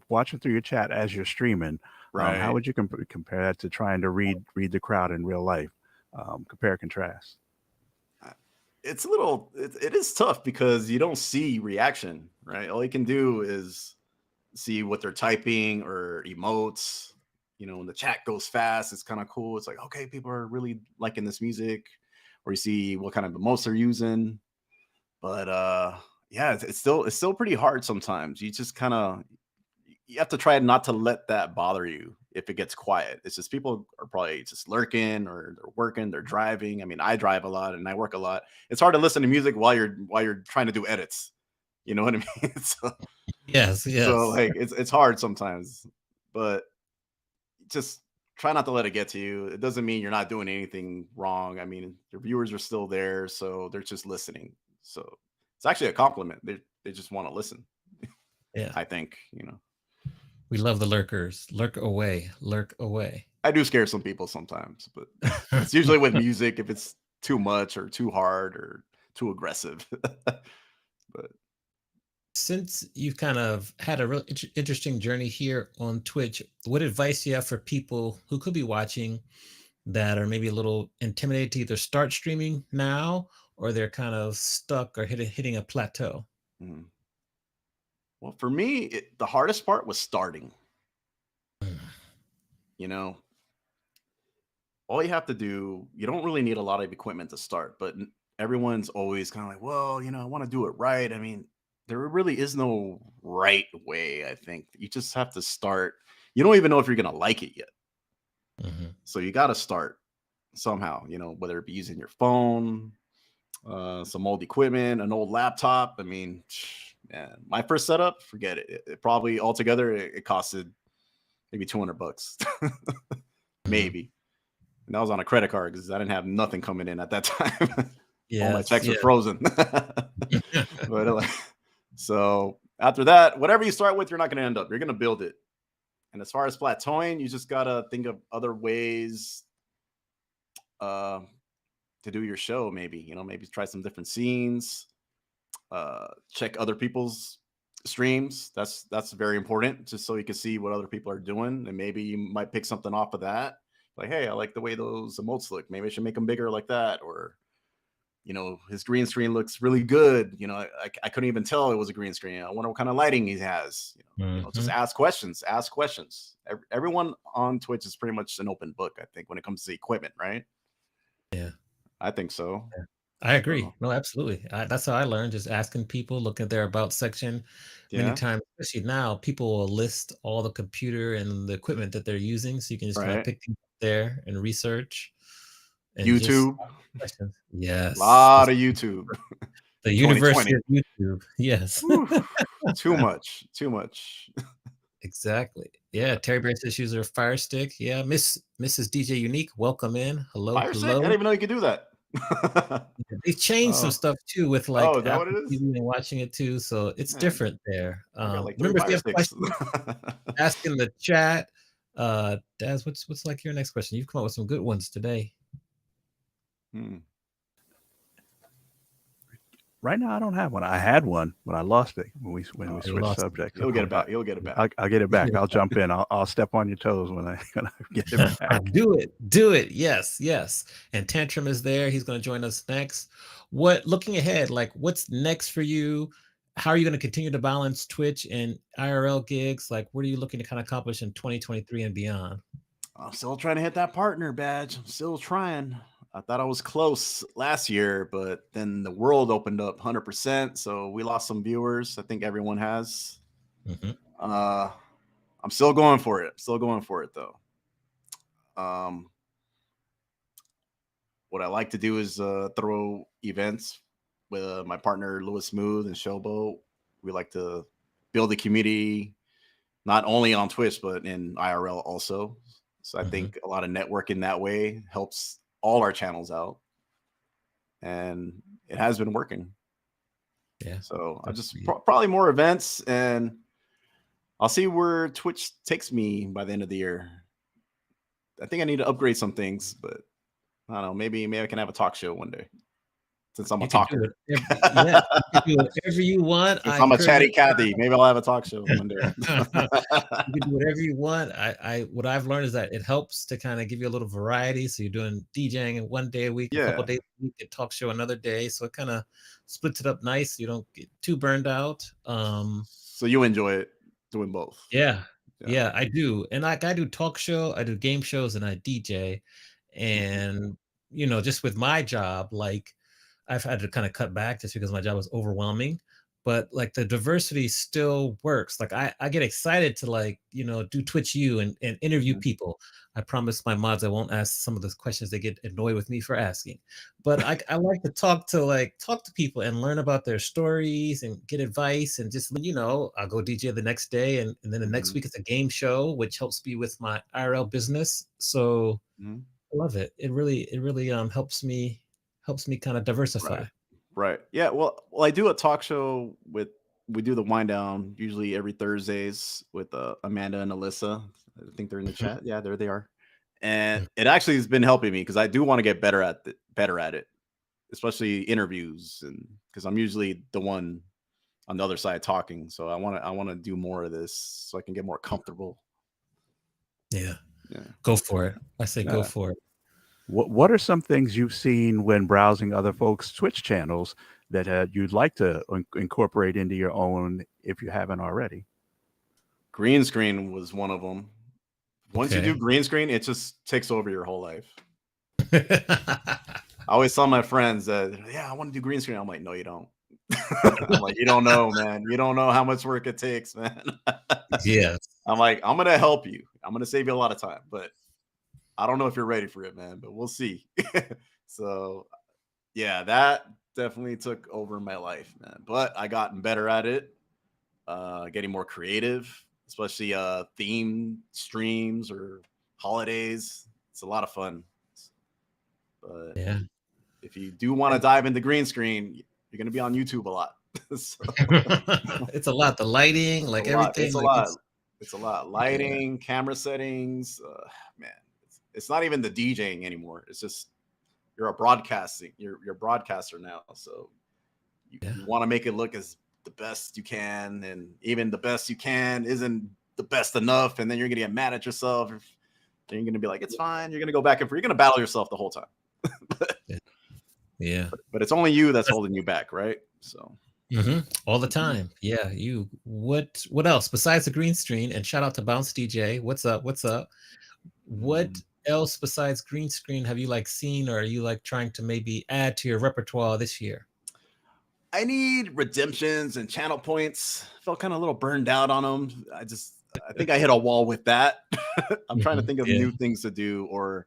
watching through your chat as you're streaming, how Right. would you compare that to trying to read the crowd in real life? Compare contrast. It's it is tough because you don't see reaction, right? All you can do is see what they're typing or emotes. When the chat goes fast, it's kind of cool. It's like, okay, people are really liking this music, or you see what kind of emotes they're using. But yeah, it's still pretty hard sometimes. You have to try not to let that bother you if it gets quiet. It's just people are probably just lurking or they're working, they're driving. I mean, I drive a lot and I work a lot. It's hard to listen to music while you're trying to do edits. You know what I mean? Yes, So yes. like it's hard sometimes, but just try not to let it get to you. It doesn't mean you're not doing anything wrong. I mean, your viewers are still there, so they're just listening. So it's actually a compliment. They just want to listen. Yeah. I think, We love the lurkers. Lurk away. Lurk away. I do scare some people sometimes, but it's usually with music if it's too much or too hard or too aggressive. But Since you've kind of had a real interesting journey here on Twitch, what advice do you have for people who could be watching that are maybe a little intimidated to either start streaming now or they're kind of stuck or hitting a plateau? mm, well, for me, the hardest part was starting. Mm. You know, all you have to do, you don't really need a lot of equipment to start, but everyone's always kind of like, well, I want to do it right. I mean, there really is no right way. I think you just have to start. You don't even know if you're going to like it yet. Mhm. So you got to start somehow, whether it be using your phone, some old equipment, an old laptop. I mean, man, my first setup, forget it. It probably altogether it costed maybe $200, Mhm. maybe. And that was on a credit card because I didn't have nothing coming in at that time. All my Yes, checks were yes. frozen. But so after that, whatever you start with, you're not going to end up. You're going to build it. And as far as plateauing, you just got to think of other ways uh, to do your show. Maybe try some different scenes. Check other people's streams. That's very important, just so you can see what other people are doing, and maybe you might pick something off of that. Like, hey, I like the way those emotes look. Maybe I should make them bigger like that, or his green screen looks really good. I couldn't even tell it was a green screen. I wonder what kind of lighting he has. Just Mhm. ask questions. Ask questions. Everyone on Twitch is pretty much an open book, I think, when it comes to equipment, right? Yeah. I think so. Yeah. I agree. So No, absolutely. That's how I learned, just asking people, look at their about section. Many yeah, times, especially now, people will list all the computer and the equipment that they're using, so you can just kind of right. pick things there and research and just YouTube, questions. a Yes, lot of YouTube. the University 2020. of YouTube. Yes, Whew, too much, too much. exactly. Yeah, Terry Bear says she's her Fire Stick. Yeah, Mrs. DJ Unique, welcome in. Hello, Fire Stick? I hello. didn't even know you could do that. Yeah, they've changed some Oh, stuff too with oh, like is that what Apple it is? TV and watching it too, so it's Man, different there. I got like 3 Remember if you Fire have Sticks. questions, ask in the chat. Daz, what's like your next question? You've come up with some good ones today. Hmm. Right now, I don't have one. I had one, but I lost it when we Oh, You switched lost it. subjects. You'll get it back. You'll get it back. I'll get it back. I'll jump in. I'll step on your toes when I get it back. Do it. Yes, yes. And Tantrum is there. He's going to join us next. What looking ahead, like what's next for you? How are you going to continue to balance Twitch and IRL gigs? Like, what are you looking to kind of accomplish in 2023 and beyond? I'm still trying to hit that partner badge. I'm still trying. I thought I was close last year, but then the world opened up 100%. So we lost some viewers. I think everyone has. Mhm. I'm still going for it. Still going for it though. What I like to do is throw events with my partner Louis Smooth and Showboat. We like to build a community, not only on Twitch but in IRL also. So I think a lot of networking that way helps all our channels out, and it has been working. Yeah. So I That's just sweet. probably more events, and I'll see where Twitch takes me by the end of the year. I think I need to upgrade some things, but I don't know. Maybe I can have a talk show one day, since I'm a You can do talker. yeah, you can do whatever you want. Since I I'm a encourage chatty you to try. Cathy, maybe I'll have a talk show one day. You can do whatever you want. I what I've learned is that it helps to kind of give you a little variety. So you're doing DJing one day a week, a couple Yeah, days a week, a talk show another day. So it kind of splits it up nice. You don't get too burned out. so you enjoy it doing both. Yeah, Yeah. yeah, I do. And like I do talk show, I do game shows, and I DJ. And just with my job, like I've had to kind of cut back just because my job is overwhelming. But like the diversity still works. Like I get excited to like, do Twitch U and interview Mhm. people. I promise my mods I won't ask some of the questions they get annoyed with me for asking. But I like to talk to people and learn about their stories and get advice and just I'll go DJ the next day and then the next Mhm. week it's a game show, which helps me with my IRL business. So Mhm. I love it. It really helps me kind of diversify. Right. Yeah. Well, I do a talk show we do the wind down usually every Thursdays with Amanda and Alyssa. I think they're in the Mhm. chat. Yeah, there they are. And it actually has been helping me because I do want to get better at it, especially interviews, and because I'm usually the one on the other side talking. So I want to do more of this so I can get more comfortable. Yeah. Yeah. Go for it. I say go Yeah. for it. What are some things you've seen when browsing other folks' Twitch channels that you'd like to incorporate into your own if you haven't already? Green screen was one of them. Once you do Okay. green screen, it just takes over your whole life. I always tell my friends that, yeah, I want to do green screen. I'm like, no, you don't. I'm like, you don't know, man. You don't know how much work it takes, man. Yes. I'm like, I'm gonna help you. I'm gonna save you a lot of time, but I don't know if you're ready for it, man. But we'll see. So yeah, that definitely took over my life, man. But I gotten better at it, getting more creative, especially theme streams or holidays. It's a lot of fun. But Yeah. if you do want to dive into green screen, you're gonna be on YouTube a lot. So It's a lot. The lighting, it's a like lot. everything, It's a like lot. it's It's a lot. yeah. Lighting, camera settings. Man, it's not even the DJing anymore. It's just you're a broadcasting. You're a broadcaster now. So Yeah. you want to make it look as the best you can, and even the best you can isn't the best enough, and then you're gonna get mad at yourself. Then you're gonna be like, it's fine. You're gonna go back and forth. You're gonna battle yourself the whole time. Yeah. But it's only you that's holding you back, right? So All the time. Yeah. What else besides the green screen? And shout out to Bounce DJ. What's up? What's up? What else besides green screen have you like seen, or are you like trying to maybe add to your repertoire this year? I need redemptions and channel points. Felt kind of a little burned out on them. I think I hit a wall with that. I'm trying to think of Yeah. new things to do, or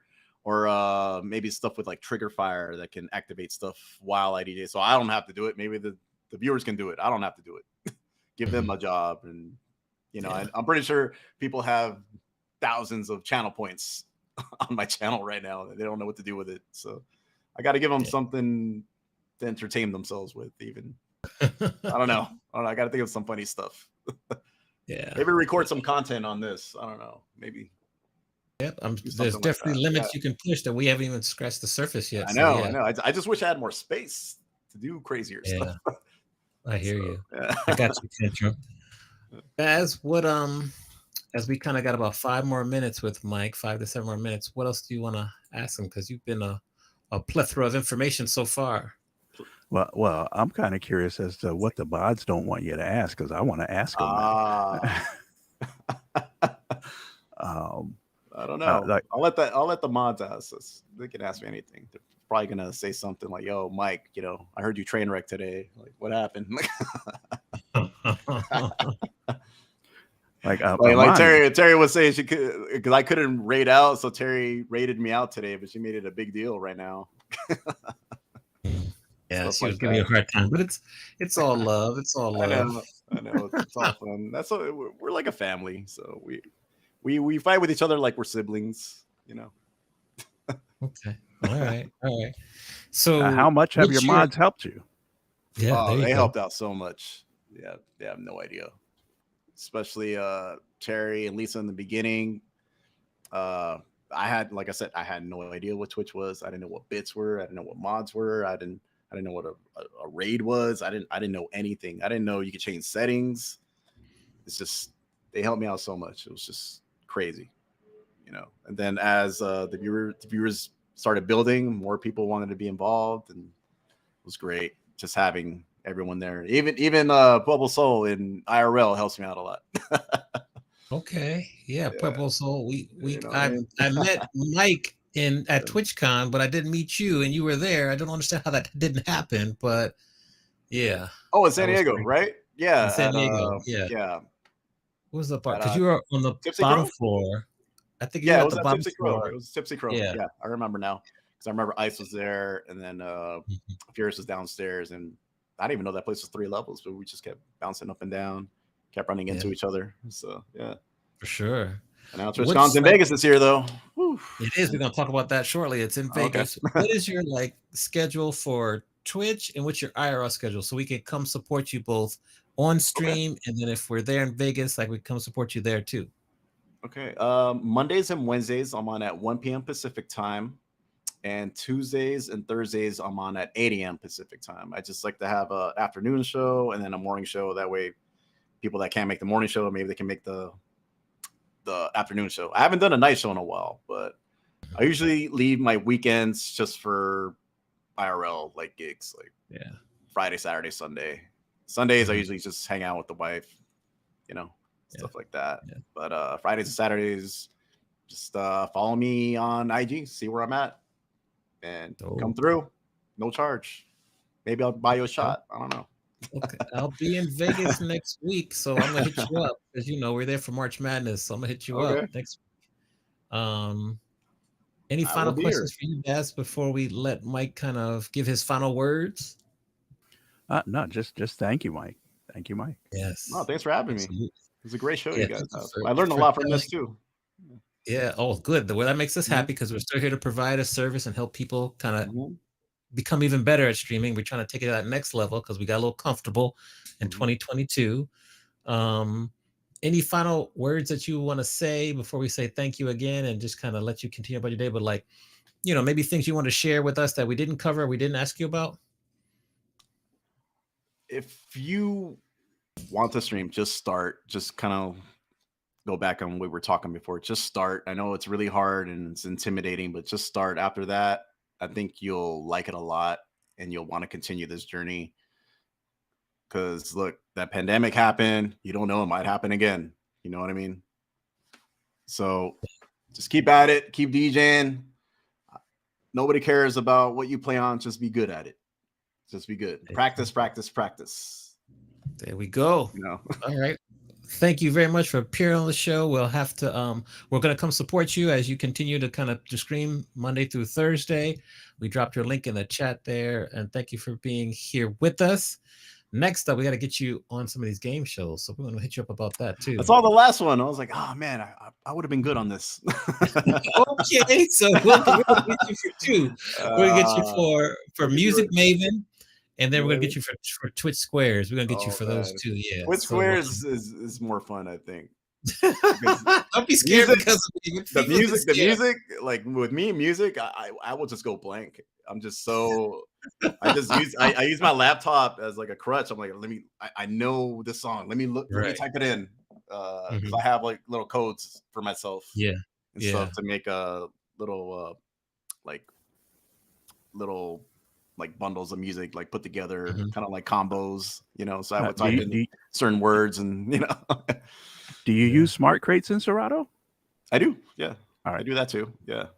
maybe stuff with like trigger fire that can activate stuff while I DJ. So I don't have to do it. Maybe the viewers can do it. I don't have to do it. Give them a job, and Yeah. I'm pretty sure people have thousands of channel points on my channel right now. They don't know what to do with it. So I got to give them Yeah. something to entertain themselves with. Even I don't know. I got to think of some funny stuff. Yeah. Maybe record some content on this. I don't know. Maybe. Yep. Do There's something like definitely that. limits you can push that we haven't even scratched the surface yet. I So know. yeah. I know. I just wish I had more space to do crazier Yeah. stuff. I hear So, you. yeah. I got you, Tantrum. As we kind of got about 5 more minutes with Mike, 5 to 7 more minutes, what else do you want to ask him? Because you've been a plethora of information so far. Well, I'm kind of curious as to what the mods don't want you to ask, because I want to ask them that. I don't know. like- I'll let the mods ask us. They can ask me anything. They're probably gonna say something like, "Yo, Mike, I heard you train wreck today. Like, what happened?" Like Like Terry was saying, she could, because I couldn't raid out, so Terry raided me out today, but she made it a big deal right now. Yeah, Stuff she was like giving you a that. hard time, but it's all love. It's all I love. know. It's all fun. That's what we're like, a family. So we fight with each other like we're siblings. Okay. All right. So how much have your what's mods helped you? Yeah, Oh, there you they go. helped out so much. Yeah, they have no idea. Especially Terry and Lisa in the beginning. Like I said, I had no idea what Twitch was. I didn't know what bits were. I didn't know what mods were. I didn't know what a raid was. I didn't know anything. I didn't know you could change settings. It's just, they helped me out so much. It was just crazy, And then as the viewers started building, more people wanted to be involved, and it was great just having everyone there. Even Bubble Soul in IRL helps me out a lot. Okay. Yeah, Pueblo Soul. I met Mike at TwitchCon, but I didn't meet you, and you were there. I don't understand how that didn't happen, but yeah. Oh, in San Diego, right? Yeah, in San Diego. yeah. What was the part? At, Because you were on the Tipsy bottom Crow? floor. I think you Yeah, were it at was the at bottom Tipsy Crow. floor. It was Tipsy Crow. Yeah. Yeah, I remember now, because I remember Ice was there, and then Fierce was downstairs, and I didn't even know that place was 3 levels, but we just kept bouncing up and down, kept running into each other. So yeah, for sure. And now TwitchCon's in Vegas this year, though. Whew. It is. We're gonna talk about that shortly. It's in Vegas. Okay. What is your schedule for Twitch, and what's your IRL schedule, so we can come support you both on stream, and then if we're there in Vegas, we come support you there too. Okay. Mondays and Wednesdays I'm on at 1 p.m. Pacific time, and Tuesdays and Thursdays I'm on at 8 a.m. Pacific time. I just like to have an afternoon show and then a morning show. That way, people that can't make the morning show, maybe they can make the afternoon show. I haven't done a night show in a while, but I usually leave my weekends just for IRL gigs, Friday, Saturday, Sunday. Sundays I usually just hang out with the wife, stuff like that. Yeah. But Fridays and Saturdays, just follow me on IG, see where I'm at, and come through. No charge. Maybe I'll buy you a shot. I don't know. Okay, I'll be in Vegas next week, so I'm gonna hit you up, because we're there for March Madness, so I'm gonna hit you up next week. Any final questions for you guys before we let Mike kind of give his final words? No, just thank you, Mike. Thank you, Mike. Yes. No, thanks for having me. Absolutely. It's a great show Yeah, you guys have. for- I learned a for lot from this too. Yeah. Oh, good. Well, that makes us happy, because we're still here to provide a service and help people kind of become even better at streaming. We're trying to take it to that next level, because we got a little comfortable in 2022. Any final words that you want to say before we say thank you again, and just kind of let you continue about your day? But maybe things you want to share with us that we didn't cover, we didn't ask you about. If you want to stream, just start. Just kind of go back on what we were talking before. Just start. I know it's really hard and it's intimidating, but just start. After that, I think you'll like it a lot, and you'll want to continue this journey. Because look, that pandemic happened. You don't know, it might happen again. You know what I mean? So just keep at it. Keep DJing. Nobody cares about what you play on. Just be good at it. Just be good. Practice, practice, practice. There we go. You know. All right. thank you very much for appearing on the show. We'll have to we're gonna come support you as you continue to kind of to stream Monday through Thursday. We dropped your link in the chat there, and thank you for being here with us. Next up, we got to get you on some of these game shows, so we're gonna hit you up about that I too. saw the last one. I was like, oh man, I would have been good on this. Okay, so we're gonna get you for two. We're gonna get you for that'd be Music great. Maven, and then we're gonna Really? get you for Twitch Squares. We're gonna get you Oh for those man, two. Yeah. Twitch So Squares is more fun, I think. Because don't be scared music, because of me. the People get music, the scared. music, like with me, music, I will just go blank. I'm just so I use my laptop as like a crutch. I'm like, I know this song. Let me Right. type it in. Because Mhm. I have like little codes for myself Yeah. and Yeah. stuff to make a little little like bundles of music like put together, Mhm. kind of like combos, you know. So I would Do type you, in do you, certain words and you know. do you Yeah. use smart crates in Serato? I do, yeah. All I right. do that too. Yeah.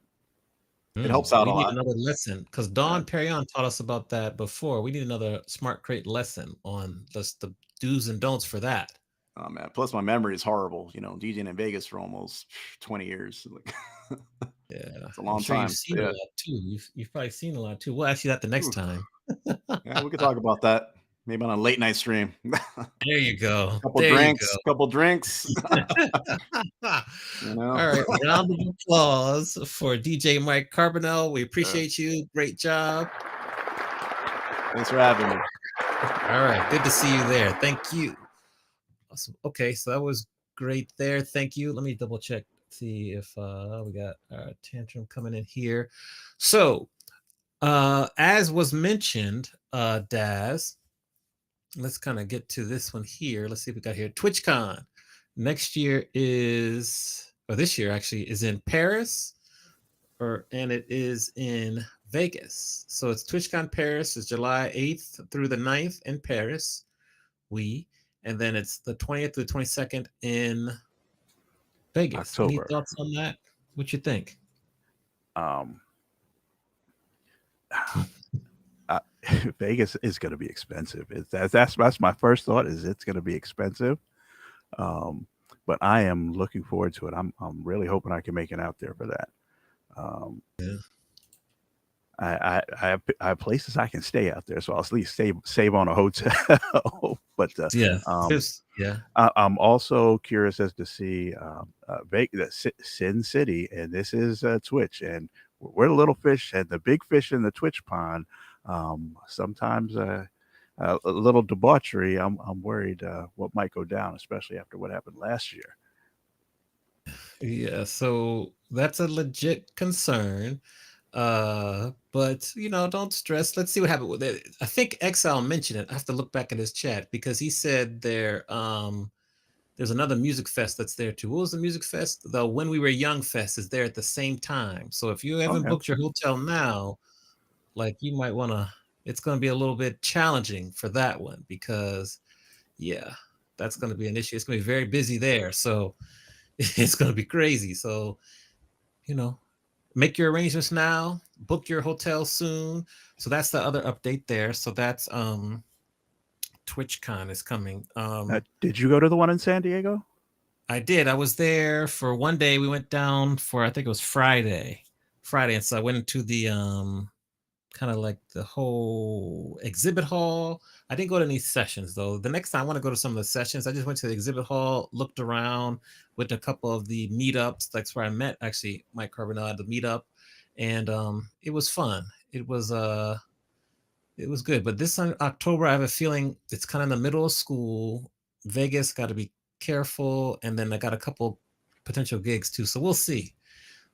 It helps out We a need lot. another lesson because Dawn Perrion taught us about that before. We need another smart crate lesson on just the do's and don'ts for that. Oh man. Plus my memory is horrible. You know, DJing in Vegas for almost 20 years. Like Yeah, it's a I'm long sure time. you've seen a Yeah. lot too. You've probably seen a lot too. We'll ask you that the next Oof. time. Yeah, we could talk about that. Maybe on a late night stream. There you go. couple There you drinks. go. You know. All right, round of applause for DJ Mike Carbonell. We appreciate you. Great job. Thanks for having me. All right, good to see you there. Thank you. Awesome. Okay, so that was great there. Thank you. Let me double check, see if we got Tantrum coming in here. So, as was mentioned, Daz, let's kind of get to this one here. Let's see what we got here. TwitchCon next year is, or this year actually, is in Paris, and it is in Vegas. So it's TwitchCon Paris is July 8th through the 9th in Paris. And then it's the 20th to the 22nd in Vegas. October. Any thoughts on that? What you think? Vegas is going to be expensive. That's my first thought. Is it's going to be expensive, but I am looking forward to it. I'm really hoping I can make it out there for that. Yeah. I have places I can stay out there, so I'll at least save on a hotel. But Yeah, I'm also curious as to see Sin City, and this is Twitch, and we're the little fish, and the big fish in the Twitch pond. Sometimes a little debauchery. I'm worried what might go down, especially after what happened last year. Yeah, so that's a legit concern. But don't stress. Let's see what happened with it. I think Exile mentioned it. I have to look back at his chat because he said there's another music fest that's there too. What was the music fest? The When We Were Young Fest is there at the same time. So if you haven't booked your hotel now, like you might want to, it's going to be a little bit challenging for that one because that's going to be an issue. It's going to be very busy there. So it's going to be crazy. So, make your arrangements now, book your hotel soon. So that's the other update there. So that's TwitchCon is coming. Did you go to the one in San Diego? I did. I was there for one day. We went down for, I think it was Friday. And so I went into the kind of like the whole exhibit hall. I didn't go to any sessions though. The next time I want to go to some of the sessions. I just went to the exhibit hall, looked around, went to a couple of the meetups. That's where I met actually Mike Carbonell at the meetup, and it was fun. It was good. But this October, I have a feeling it's kind of in the middle of school. Vegas, got to be careful, and then I got a couple potential gigs too. So we'll see.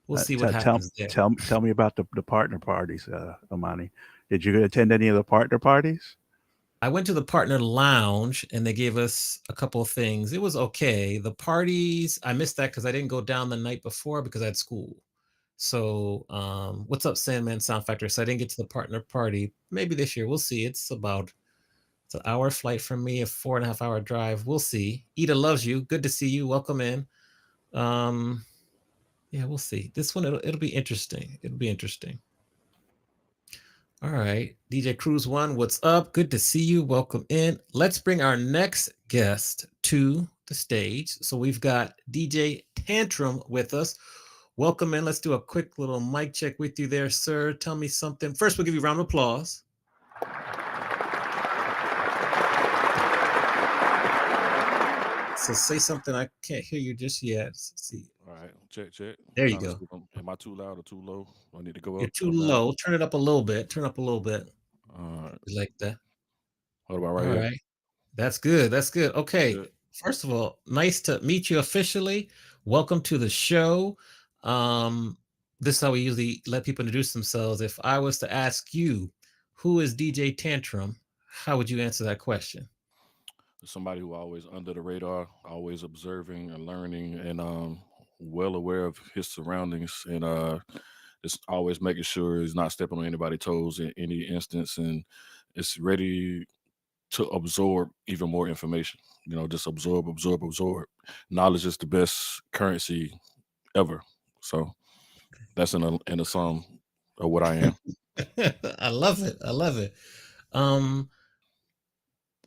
We'll see what happens there. Tell me about the partner parties, Amani. Did you attend any of the partner parties? I went to the partner lounge and they gave us a couple of things. It was okay. The parties, I missed that because I didn't go down the night before because I had school. So what's up, Sandman Sound Factor? So I didn't get to the partner party. Maybe this year. We'll see. It's an hour flight from me, a 4.5 hour drive. We'll see. Ida loves you. Good to see you. Welcome in. Yeah, we'll see. This one, it'll be interesting. It'll be interesting. All right. DJ Cruz One, what's up? Good to see you. Welcome in. Let's bring our next guest to the stage. So we've got DJ Tantrum with us. Welcome in. Let's do a quick little mic check with you there, sir. Tell me something. First, we'll give you a round of applause. So say something. I can't hear you just yet. Let's see. All right, check. There you Trying to go. see am I too loud or too low? Do I need to go You're up, too come down? low. Turn it up a little bit. Turn up a little bit. All right. Like that. What about right All here? right. That's good. That's good. Okay. Good. First of all, nice to meet you officially. Welcome to the show. This is how we usually let people introduce themselves. If I was to ask you, who is DJ Tantrum, how would you answer that question? Somebody who always under the radar, always observing and learning, and well aware of his surroundings, and is always making sure he's not stepping on anybody's toes in any instance, and is ready to absorb even more information. Just absorb. Knowledge is the best currency ever. So that's in a sum of what I am. I love it. I love it. Um,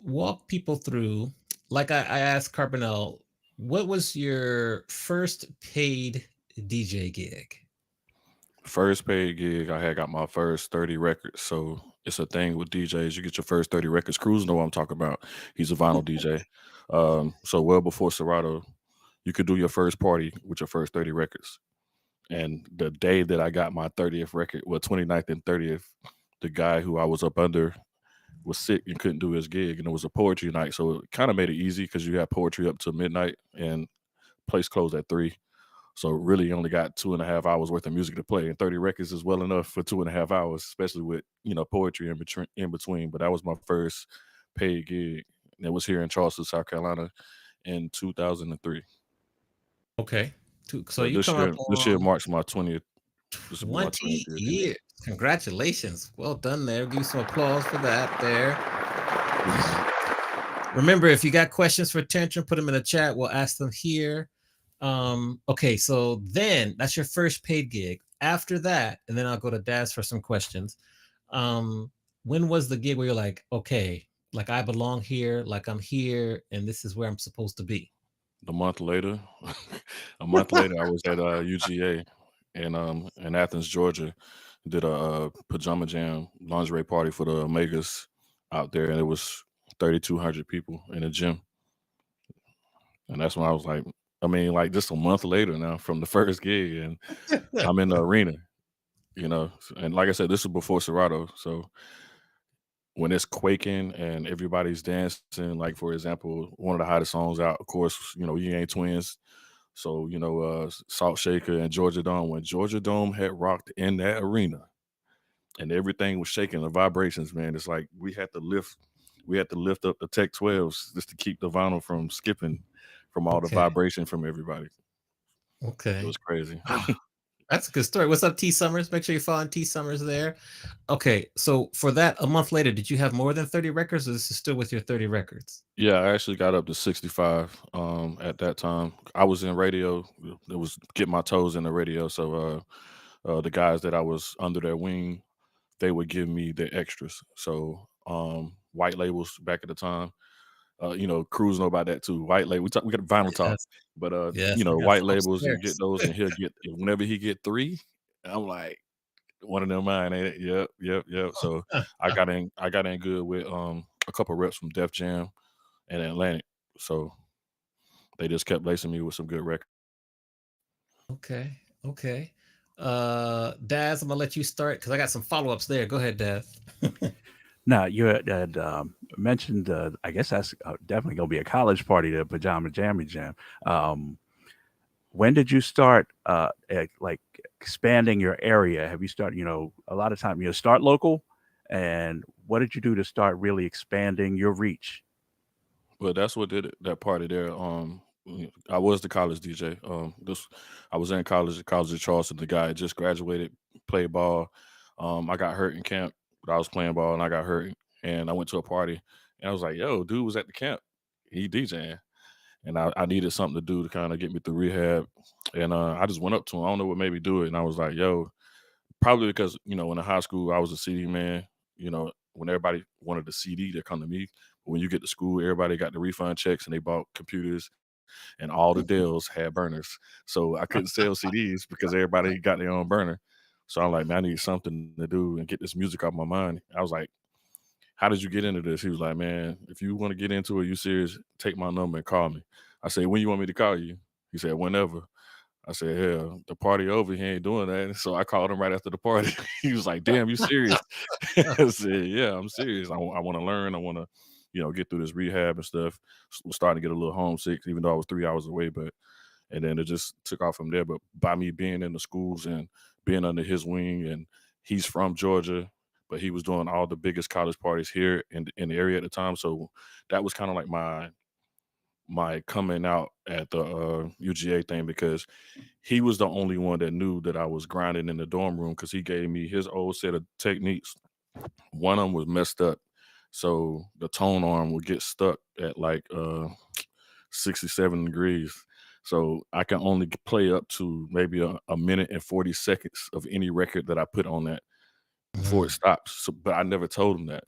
Walk people through, like I asked Carbonell, what was your first paid DJ gig? First paid gig, I had got my first 30 records. So it's a thing with DJs. You get your first 30 records. Cruz know what I'm talking about. He's a vinyl DJ. So well before Serato, you could do your first party with your first 30 records. And the day that I got my 30th record, well, 29th and 30th, the guy who I was up under was sick and couldn't do his gig. And it was a poetry night. So it kind of made it easy because you had poetry up to midnight and place closed at 3. So really only got 2.5 hours worth of music to play, and 30 records is well enough for 2.5 hours, especially with poetry in between. But that was my first paid gig. And it was here in Charleston, South Carolina, in 2003. Okay, so So you come up this year on marks my 20th. This will be my 20 20th years. Congratulations. Well done there. Give you some applause for that there. Remember, if you got questions for Tantrum, put them in the chat. We'll ask them here. Okay, so then that's your first paid gig. After that, and then I'll go to Daz for some questions. When was the gig where you're like, okay, like I belong here, like I'm here, and this is where I'm supposed to be? A month later, I was at UGA in Athens, Georgia. Did a pajama jam lingerie party for the Omegas out there, and it was 3,200 people in a gym. And that's when I was like, just a month later now from the first gig, and I'm in the arena, And like I said, this is before Serato, so when it's quaking and everybody's dancing, like for example, one of the hottest songs out, of course, You Ain't Twins. So, Salt Shaker and Georgia Dome. When Georgia Dome had rocked in that arena and everything was shaking, the vibrations, man, it's like we had to lift up the Tech 12s just to keep the vinyl from skipping from all the vibration from everybody. Okay. It was crazy. That's a good story. What's up, T Summers? Make sure you're following T Summers there. Okay, so for that, a month later, did you have more than 30 records, or this is still with your 30 records? Yeah, I actually got up to 65 at that time. I was in radio. It was getting my toes in the radio. So the guys that I was under their wing, they would give me the extras. So white labels back at the time. Cruz know about that too. White label. We got Vinyl Talk, Yes. but Yes, I got white some labels, you upstairs. get those, and he'll get whenever he get 3. I'm like, one of them mine, ain't it? Yep. So I got in good with a couple reps from Def Jam and Atlantic. So they just kept lacing me with some good records. Okay. Daz, I'm gonna let you start because I got some follow-ups there. Go ahead, Daz. Now, you had mentioned, I guess that's definitely going to be a college party, the Pajama Jammy Jam. When did you start like expanding your area? Have you started, a lot of time, start local? And what did you do to start really expanding your reach? Well, that's what did it, that party there. I was the college DJ. I was in college of Charleston. The guy had just graduated, played ball. I got hurt in camp, but I was playing ball and I got hurt. And I went to a party and I was like, yo, dude was at the camp. He DJing. And I needed something to do to kind of get me through rehab. And I just went up to him. I don't know what made me do it. And I was like, yo, probably because, in high school, I was a CD man. When everybody wanted a CD, they come to me. But when you get to school, everybody got the refund checks and they bought computers and all the Dells had burners. So I couldn't sell CDs because everybody got their own burner. So I'm like, man, I need something to do and get this music off my mind. I was like, how did you get into this? He was like, man, if you want to get into it, you serious, take my number and call me. I said, when you want me to call you? He said, whenever. I said, hell, the party over, he ain't doing that. So I called him right after the party. He was like, damn, you serious? I said, yeah, I'm serious. I want to learn. I want to, get through this rehab and stuff. Was starting to get a little homesick, even though I was 3 hours away. And then it just took off from there. But by me being in the schools and being under his wing, and he's from Georgia, but he was doing all the biggest college parties here in the area at the time. So that was kind of like my coming out at the UGA thing, because he was the only one that knew that I was grinding in the dorm room, because he gave me his old set of techniques. One of them was messed up. So the tone arm would get stuck at like 67 degrees. So I can only play up to maybe a minute and 40 seconds of any record that I put on that before it stops. So, but I never told him that.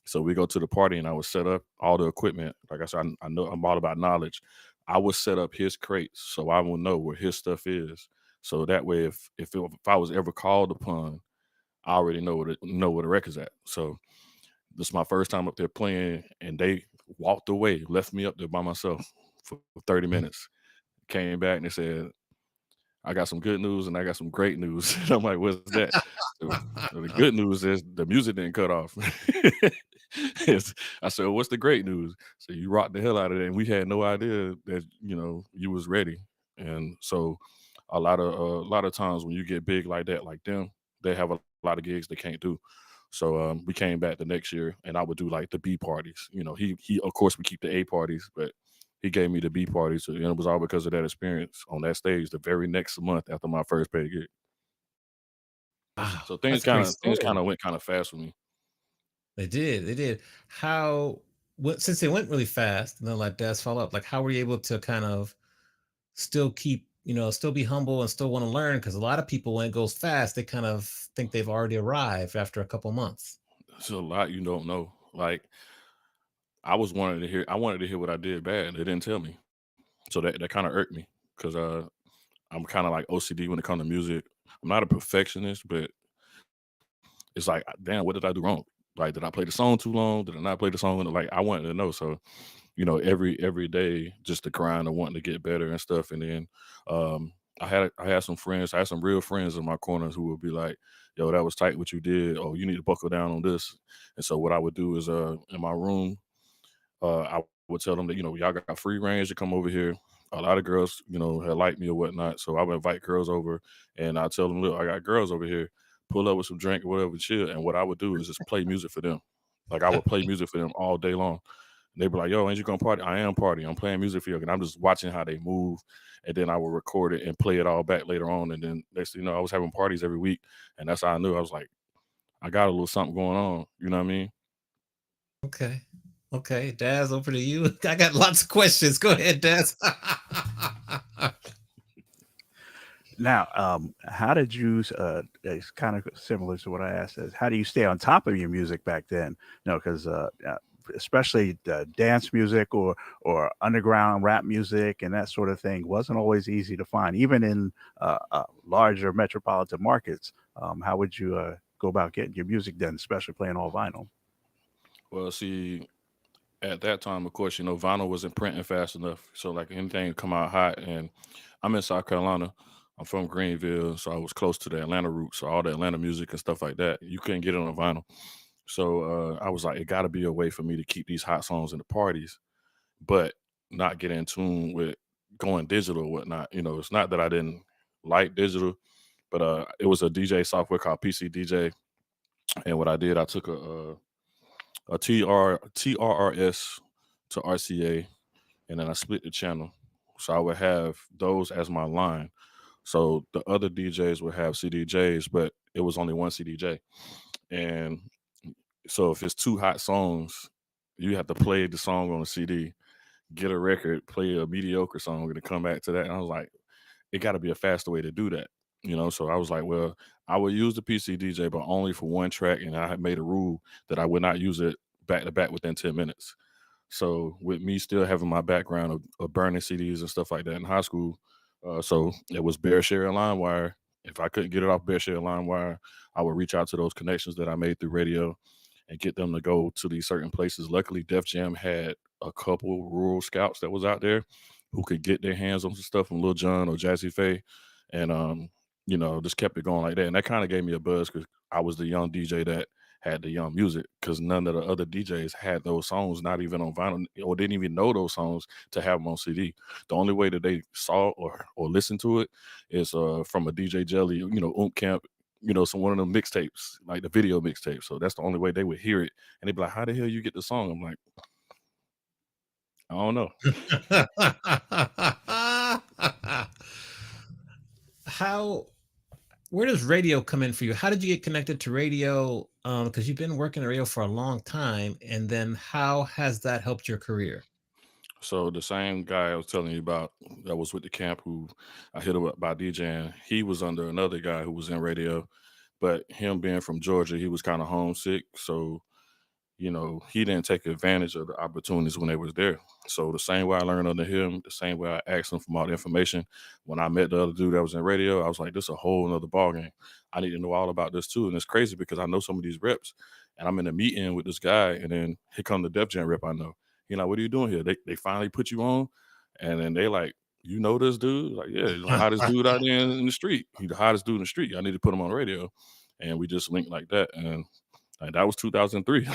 So we go to the party and I would set up all the equipment. Like I said, I know I'm all about knowledge. I would set up his crates so I will know where his stuff is. So that way, if I was ever called upon, I already know where the record's at. So this is my first time up there playing, and they walked away, left me up there by myself for 30 minutes. Came back and they said, I got some good news and I got some great news. And I'm like, what's that? So the good news is the music didn't cut off. I said, well, what's the great news? So you rocked the hell out of it, and we had no idea that you was ready. And so a lot of times when you get big like that, like them, they have a lot of gigs they can't do. So we came back the next year, and I would do like the B parties. He of course we keep the A parties, but he gave me the B parties, and it was all because of that experience on that stage the very next month after my first paid gig. Wow, So things that's a great kind story. of went kind of fast for me. They did. They did. Since they went really fast, and then like Dad's follow up, like how were you able to kind of still keep, still be humble and still want to learn? Because a lot of people, when it goes fast, they kind of think they've already arrived after a couple months. There's a lot you don't know. Like I wanted to hear what I did bad. They didn't tell me, so that kind of irked me, because I'm kind of like OCD when it comes to music. I'm not a perfectionist, but it's like, damn, what did I do wrong? Like, did I play the song too long? Did I not play the song? Like, I wanted to know. So, every day, just the grind of wanting to get better and stuff. And then I had some friends, I had some real friends in my corners who would be like, yo, that was tight what you did. Oh, you need to buckle down on this. And so what I would do is in my room, I would tell them that, y'all got free range to come over here. A lot of girls, had liked me or whatnot. So I would invite girls over, and I tell them, look, I got girls over here. Pull up with some drink or whatever, chill. And what I would do is just play music for them. Like I would play music for them all day long. And they'd be like, yo, ain't you gonna party? I am partying. I'm playing music for you. And I'm just watching how they move. And then I would record it and play it all back later on. And then next thing you know, I was having parties every week. And that's how I knew. I was like, I got a little something going on. You know what I mean? Okay. Okay, Daz, over to you. I got lots of questions. Go ahead, Daz. Now, how did you? It's kind of similar to what I asked. Is how do you stay on top of your music back then? Because especially dance music or underground rap music and that sort of thing wasn't always easy to find, even in larger metropolitan markets. How would you go about getting your music done, especially playing all vinyl? Well, see, at that time, of course, vinyl wasn't printing fast enough. So like anything would come out hot. And I'm in South Carolina. I'm from Greenville, so I was close to the Atlanta roots. So all the Atlanta music and stuff like that, you couldn't get it on vinyl. So I was like, it got to be a way for me to keep these hot songs in the parties, but not get in tune with going digital or whatnot. It's not that I didn't like digital, but it was a DJ software called PC DJ. And what I did, I took a TRRS to RCA, and then I split the channel. So I would have those as my line. So the other DJs would have CDJs, but it was only one CDJ. And so if it's two hot songs, you have to play the song on a CD, get a record, play a mediocre song, and then come back to that. And I was like, it got to be a faster way to do that. So I was like, well, I would use the PC DJ, but only for one track. And I had made a rule that I would not use it back to back within 10 minutes. So with me still having my background of burning CDs and stuff like that in high school, so it was BearShare and LimeWire. If I couldn't get it off BearShare and LimeWire, I would reach out to those connections that I made through radio and get them to go to these certain places. Luckily, Def Jam had a couple rural scouts that was out there who could get their hands on some stuff from Lil Jon or Jazzy Faye, and just kept it going like that. And that kind of gave me a buzz because I was the young DJ that had the young music because none of the other DJs had those songs, not even on vinyl, or didn't even know those songs to have them on CD. The only way that they saw or listened to it is from a DJ Jelly, Camp, some one of them mixtapes, like the video mixtape. So that's the only way they would hear it. And they'd be like, how the hell you get the song? I'm like, I don't know. Where does radio come in for you? How did you get connected to radio? Because you've been working in radio for a long time, and then how has that helped your career? So the same guy I was telling you about that was with the camp who I hit him up by DJing, he was under another guy who was in radio, but him being from Georgia, he was kind of homesick. So he didn't take advantage of the opportunities when they was there. So the same way I learned under him, the same way I asked him for all the information. When I met the other dude that was in radio, I was like, this is a whole nother ballgame. I need to know all about this too. And it's crazy because I know some of these reps and I'm in a meeting with this guy and then here come the Def Jam rep I know. He like, what are you doing here? They finally put you on. And then they like, you know this dude? Like, yeah, he's the hottest dude out there in the street. He's the hottest dude in the street. I need to put him on radio. And we just linked like that. And that was 2003.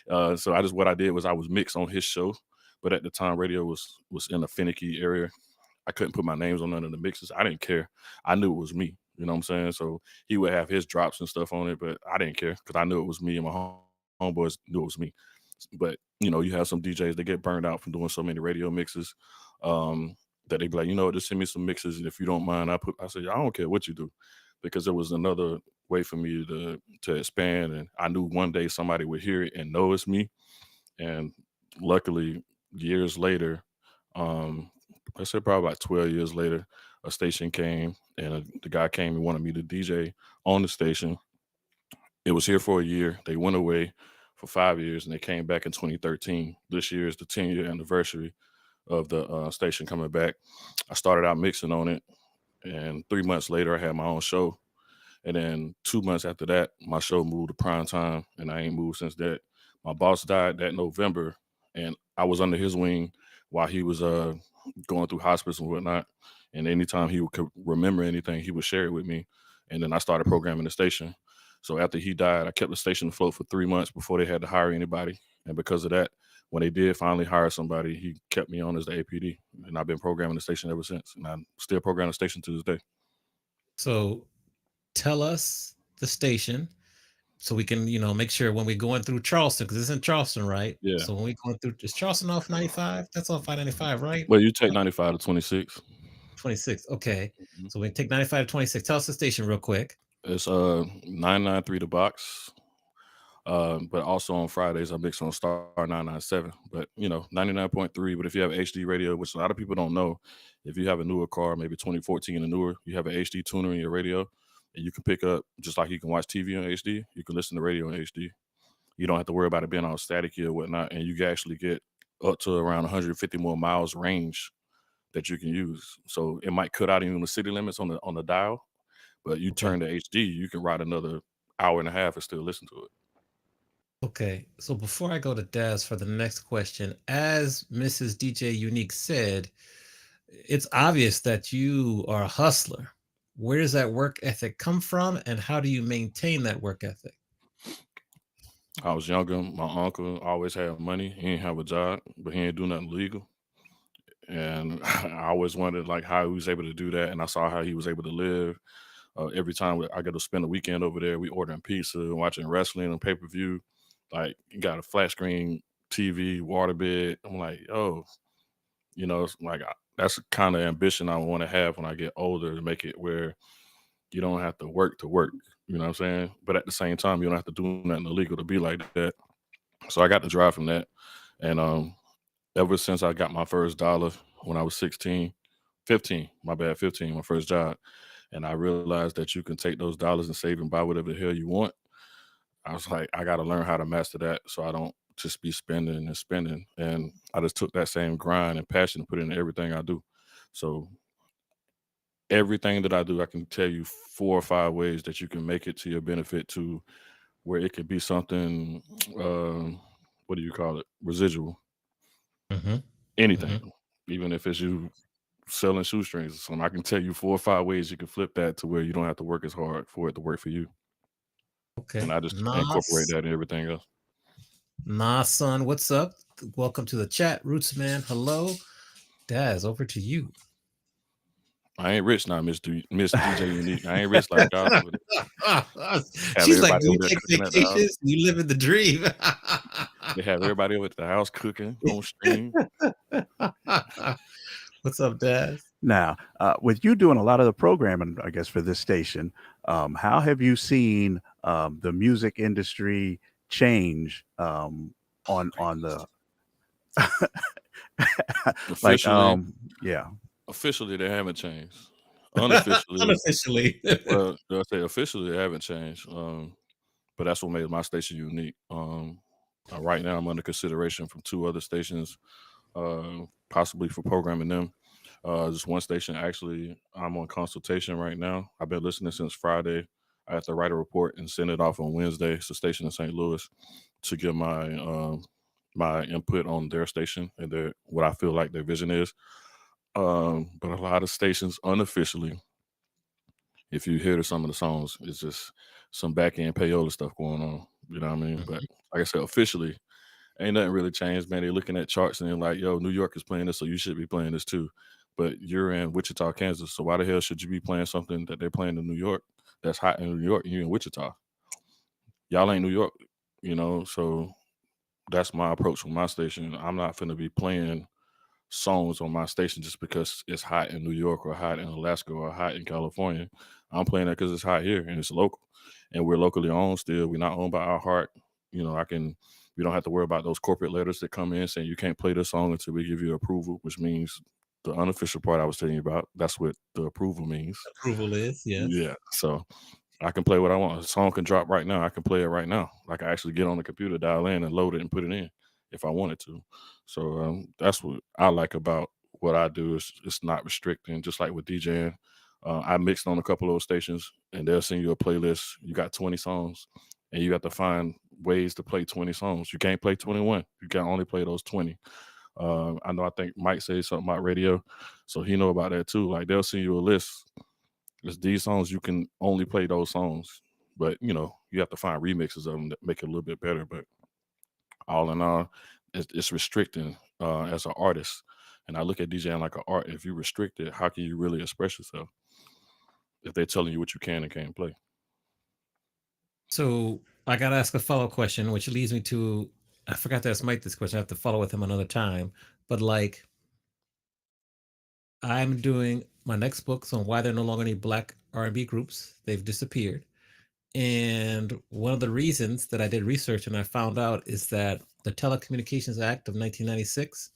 So what I did was I was mixed on his show, but at the time radio was in a finicky area. I couldn't put my names on none of the mixes. I didn't care. I knew it was me. You know what I'm saying? So he would have his drops and stuff on it, but I didn't care because I knew it was me and my homeboys knew it was me. But you have some DJs that get burned out from doing so many radio mixes. That they be like, just send me some mixes, and if you don't mind, I said, I don't care what you do, because it was another way for me to expand. And I knew one day somebody would hear it and know it's me. And luckily, years later, I said probably about 12 years later, a station came and the guy came and wanted me to DJ on the station. It was here for a year. They went away for 5 years and they came back in 2013. This year is the 10-year anniversary of the station coming back. I started out mixing on it, and 3 months later, I had my own show. And then 2 months after that, my show moved to prime time, and I ain't moved since that. My boss died that November, and I was under his wing while he was going through hospice and whatnot. And anytime he could remember anything, he would share it with me. And then I started programming the station. So after he died, I kept the station afloat for 3 months before they had to hire anybody. And because of that, when they did finally hire somebody, he kept me on as the APD. And I've been programming the station ever since. And I'm still programming the station to this day. So tell us the station so we can, make sure when we're going through Charleston, because it's in Charleston, right? Yeah. So when we going through, is Charleston off 95? That's off 595, right? Well, you take 95 to 26. 26. Okay. Mm-hmm. So we take 95 to 26. Tell us the station real quick. It's 993 The Box. But also on Fridays, I mix on Star 997. But 99.3. But if you have HD radio, which a lot of people don't know, if you have a newer car, maybe 2014 and newer, you have an HD tuner in your radio, and you can pick up, just like you can watch TV on HD, you can listen to radio in HD. You don't have to worry about it being all staticky or whatnot, and you can actually get up to around 150 more miles range that you can use. So it might cut out even the city limits on the dial, but you turn to HD, you can ride another hour and a half and still listen to it. Okay, so before I go to Daz for the next question, as Mrs. DJ Unique said, it's obvious that you are a hustler. Where does that work ethic come from, and how do you maintain that work ethic? I was younger. My uncle always had money. He didn't have a job, but he didn't do nothing legal. And I always wondered how he was able to do that. And I saw how he was able to live. Every time I get to spend a weekend over there, we ordering pizza, watching wrestling on pay-per-view. You got a flat screen TV, waterbed. I'm like, oh, it's that's the kind of ambition I want to have when I get older, to make it where you don't have to work to work. You know what I'm saying? But at the same time, you don't have to do nothing illegal to be like that. So I got the drive from that. And ever since I got my first dollar when I was 15, my first job. And I realized that you can take those dollars and save and buy whatever the hell you want. I was like, I got to learn how to master that so I don't just be spending and spending. And I just took that same grind and passion and put it in everything I do. So everything that I do, I can tell you 4 or 5 ways that you can make it to your benefit to where it could be something, what do you call it? Residual. Mm-hmm. Anything. Even if it's you selling shoestrings or something, I can tell you 4 or 5 ways you can flip that to where you don't have to work as hard for it to work for you. Okay. And I just incorporate that in everything else. Son, what's up? Welcome to the chat. Roots Man, hello. Daz, over to you. I ain't rich now, Miss DJ Unique. I ain't rich like y'all. She's like, everybody do you over there take cooking at the house. vacations? You live in the dream. They have everybody over at the house cooking on stream. What's up, Daz? Now, with you doing a lot of the programming, I guess, for this station, how have you seen the music industry change on the like Officially, yeah. officially they haven't changed. Unofficially, Unofficially. well, I say officially they haven't changed. But that's what made my station unique. Right now I'm under consideration from 2 other stations, possibly for programming them. This one station actually I'm on consultation right now. I've been listening since Friday. I have to write a report and send it off on Wednesday. It's a station in St. Louis to give my input on their station and what I feel like their vision is. But a lot of stations unofficially, if you hear some of the songs, it's just some back end payola stuff going on. You know what I mean? But like I said, officially, ain't nothing really changed, man. They're looking at charts and they're like, yo, New York is playing this, so you should be playing this too. But you're in Wichita, Kansas, so why the hell should you be playing something that they're playing in New York that's hot in New York and you're in Wichita? Y'all ain't New York, so that's my approach with my station. I'm not finna be playing songs on my station just because it's hot in New York or hot in Alaska or hot in California. I'm playing that because it's hot here and it's local, and we're locally owned still. We're not owned by our heart. We don't have to worry about those corporate letters that come in saying you can't play this song until we give you approval, which means the unofficial part I was telling you about. That's what the approval means. Approval is, yes. Yeah. So I can play what I want. A song can drop right now. I can play it right now. Like I actually get on the computer, dial in, and load it and put it in if I wanted to. So that's what I like about what I do. Is it's not restricting. Just like with DJing, I mixed on a couple of those stations, and they'll send you a playlist. You got 20 songs, and you have to find ways to play 20 songs. You can't play 21. You can only play those 20. I think Mike said something about radio, so he know about that too. Like they'll send you a list. It's these songs you can only play those songs, but you have to find remixes of them that make it a little bit better. But all in all, it's restricting as an artist. And I look at DJing like an art. If you restrict it, how can you really express yourself if they're telling you what you can and can't play? So I gotta ask a follow-up question, which leads me to I forgot to ask Mike this question. I have to follow with him another time. But like I'm doing my next books on why there are no longer any black R&B groups. They've disappeared. And one of the reasons that I did research and I found out is that the Telecommunications Act of 1996,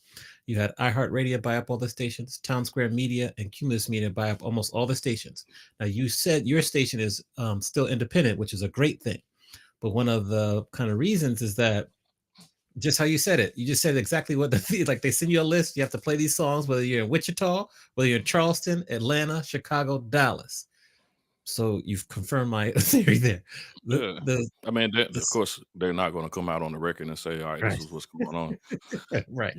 you had iHeartRadio buy up all the stations, Town Square Media and Cumulus Media buy up almost all the stations. Now, you said your station is still independent, which is a great thing. But one of the kind of reasons is that just how you said it. You just said exactly what like they send you a list. You have to play these songs, whether you're in Wichita, whether you're in Charleston, Atlanta, Chicago, Dallas. So you've confirmed my theory there. I mean, of course, they're not going to come out on the record and say, all right, this is what's going on. Right.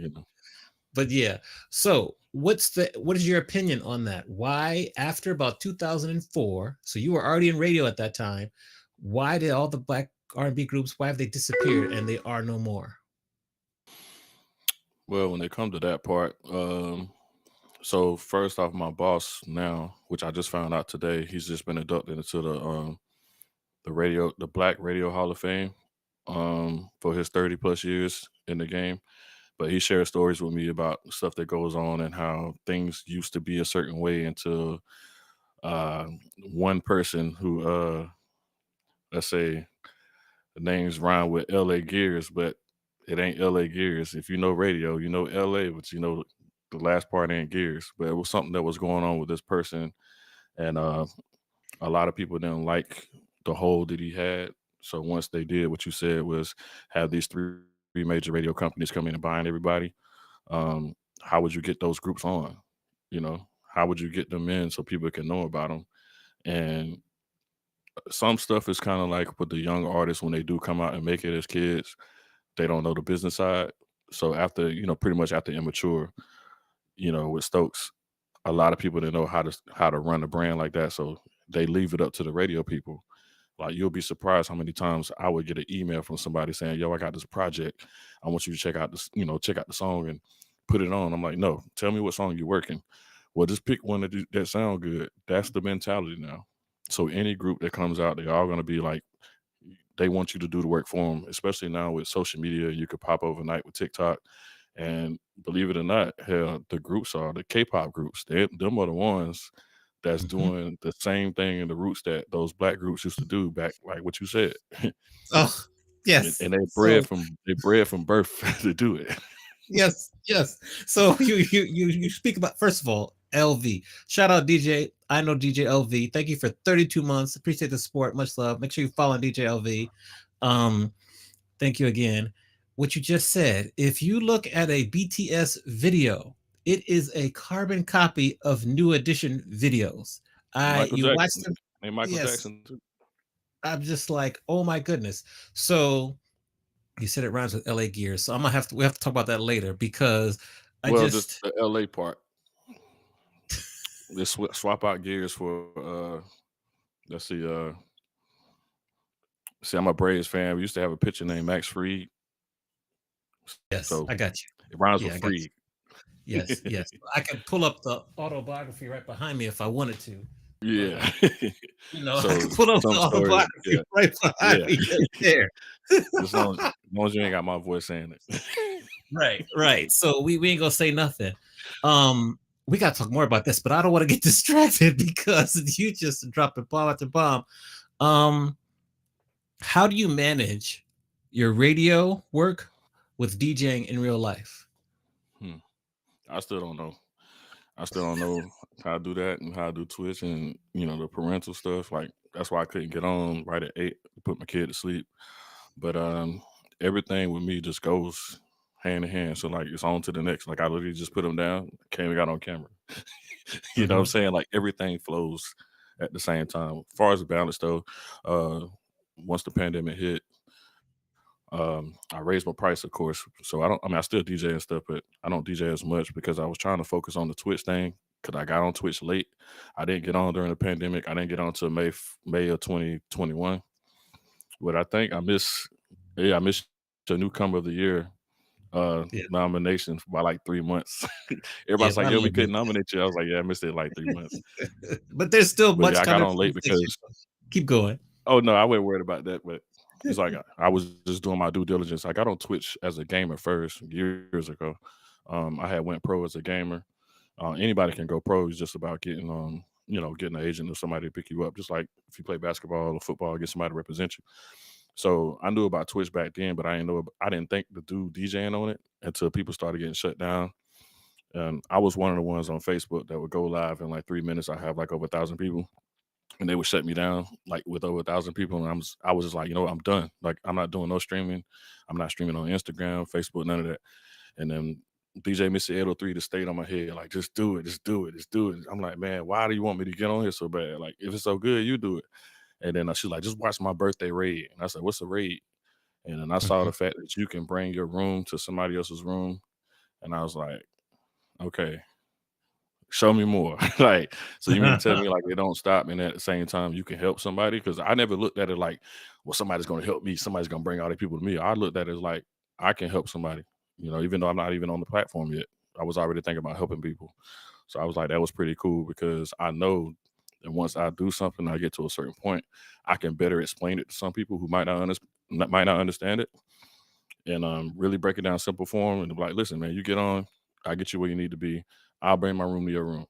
But yeah. So what is your opinion on that? Why, after about 2004, so you were already in radio at that time, why did all the black R&B groups, why have they disappeared and they are no more? Well, when they come to that part, so first off, my boss now, which I just found out today, he's just been inducted into the Black Radio Hall of Fame for his 30 plus years in the game. But he shares stories with me about stuff that goes on and how things used to be a certain way until one person who, let's say, the names rhyme with LA Gears, but it ain't LA Gears. If you know radio, you know LA, but the last part ain't Gears. But it was something that was going on with this person, and a lot of people didn't like the hold that he had. So once they did what you said was have these 3 major radio companies coming and buying everybody. How would you get those groups on? You know, how would you get them in so people can know about them? And some stuff is kind of like with the young artists when they do come out and make it as kids, they don't know the business side. So after, pretty much after Immature, with Stokes, a lot of people didn't know how to run a brand like that. So they leave it up to the radio people. Like you'll be surprised how many times I would get an email from somebody saying, "Yo, I got this project. I want you to check out this, check out the song and put it on." I'm like, "No, tell me what song you're working. Well, just pick one that sound good." That's the mentality now. So any group that comes out, they're all gonna be like, they want you to do the work for them. Especially now with social media, you could pop overnight with TikTok. And believe it or not, hell, the groups are the K-pop groups. Them are the ones that's Mhm. doing the same thing in the roots that those black groups used to do back, like what you said. Oh, and, yes. and they So bred from birth to do it. yes, yes. So you speak about, first of all, LV. Shout out DJ. I know DJ LV. Thank you for 32 months. Appreciate the support. Much love. Make sure you follow DJ LV. Um, thank you again. What you just said, if you look at a BTS video, it is a carbon copy of New Edition videos. Michael You watch Jackson. them. And Michael Yes, Jackson too. I'm just like, oh my goodness. So you said it rhymes with LA Gears, so we have to talk about that later because I Well, just just the LA part. Let's swap out gears for let's see, I'm a Braves fan. We used to have a pitcher named Max Fried. yes, So I got you. it rhymes Yeah, with I got Freed. you. Yes, yes. I can pull up the autobiography right behind me if I wanted to. Yeah. I So can pull up the some story, autobiography yeah, right behind yeah. me right there. As long as you ain't got my voice saying it. Right, right. So we ain't gonna say nothing. Um, we gotta talk more about this, but I don't want to get distracted because you just dropped a bomb after bomb. Um, how do you manage your radio work with DJing in real life? Hmm. I still don't know. I still don't know how to do that and how to do Twitch and the parental stuff. Like that's why I couldn't get on right at 8 to put my kid to sleep. But everything with me just goes hand in hand. So like it's on to the next. Like I literally just put them down, came and got on camera. You know what I'm Mhm. saying? Like everything flows at the same time. As far as the balance though, once the pandemic hit, I raised my price, of course. So I still DJ and stuff, but I don't DJ as much because I was trying to focus on the Twitch thing. Cause I got on Twitch late. I didn't get on during the pandemic. I didn't get on till May of 2021. But I think I missed the newcomer of the year Yeah, nomination by like 3 months. yeah, Everybody's like, not a "Yo, we little bit. couldn't nominate you." I was like, "Yeah, I missed it like 3 months." But there's still But yeah, much I time got in on late conversation. because Keep going. oh no, I wasn't worried about that. But it's like I was just doing my due diligence. I got on Twitch as a gamer first years ago. I had went pro as a gamer. Anybody can go pro. It's just about getting getting an agent or somebody to pick you up. Just like if you play basketball or football, get somebody to represent you. So I knew about Twitch back then, but I didn't think to do DJing on it until people started getting shut down. And I was one of the ones on Facebook that would go live in like 3 minutes. I have like over 1,000 people, and they would shut me down like with over 1,000 people. And I was just like, I'm done. Like I'm not doing no streaming. I'm not streaming on Instagram, Facebook, none of that. And then DJ Missy 803 just stayed on my head, like, just do it, just do it, just do it. I'm like, man, why do you want me to get on here so bad? Like, if it's so good, you do it. And then she's like, just watch my birthday raid. And I said, what's a raid? And then I saw Mhm. the fact that you can bring your room to somebody else's room. And I was like, okay, show me more. Like, so you mean to tell me like it don't stop and at the same time you can help somebody? Because I never looked at it like, well, somebody's gonna help me, somebody's gonna bring all these people to me. I looked at it as like I can help somebody, even though I'm not even on the platform yet. I was already thinking about helping people. So I was like, that was pretty cool because I know that once I do something, I get to a certain point, I can better explain it to some people who might not understand it, and really break it down simple form and be like, listen, man, you get on, I get you where you need to be. I'll bring my room to your room.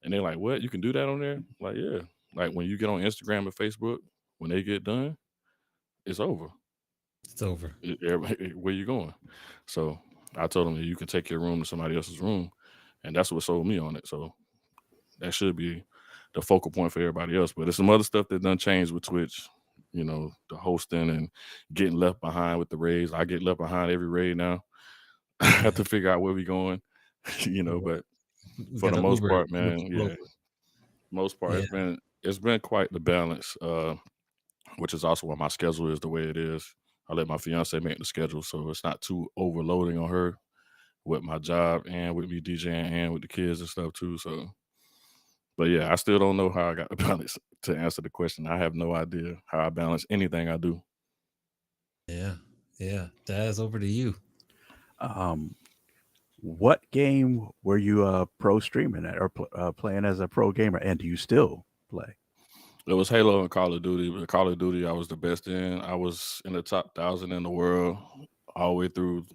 And they're like, what? You can do that on there? Like, yeah. Like when you get on Instagram and Facebook, when they get done, it's over. It's over. Where you going? So I told them that you can take your room to somebody else's room, and that's what sold me on it. So that should be the focal point for everybody else. But there's some other stuff that done changed with Twitch. the hosting and getting left behind with the raids. I get left behind every raid now. I have Yeah. to figure out where we going, Yeah. but We for got the to most Uber part, man, people yeah, over. most part Yeah. it's been quite the balance, which is also why my schedule is the way it is. I let my fiance make the schedule, so it's not too overloading on her with my job and with me DJing and with the kids and stuff too. So, but yeah, I still don't know how I got the balance. To answer the question, I have no idea how I balance anything I do. Yeah. Yeah. Daz, over to you. Um, what game were you pro streaming at or playing as a pro gamer, and do you still play? It was Halo and Call of Duty. But Call of Duty, I was the best in. I was in the top 1,000 in the world all the way through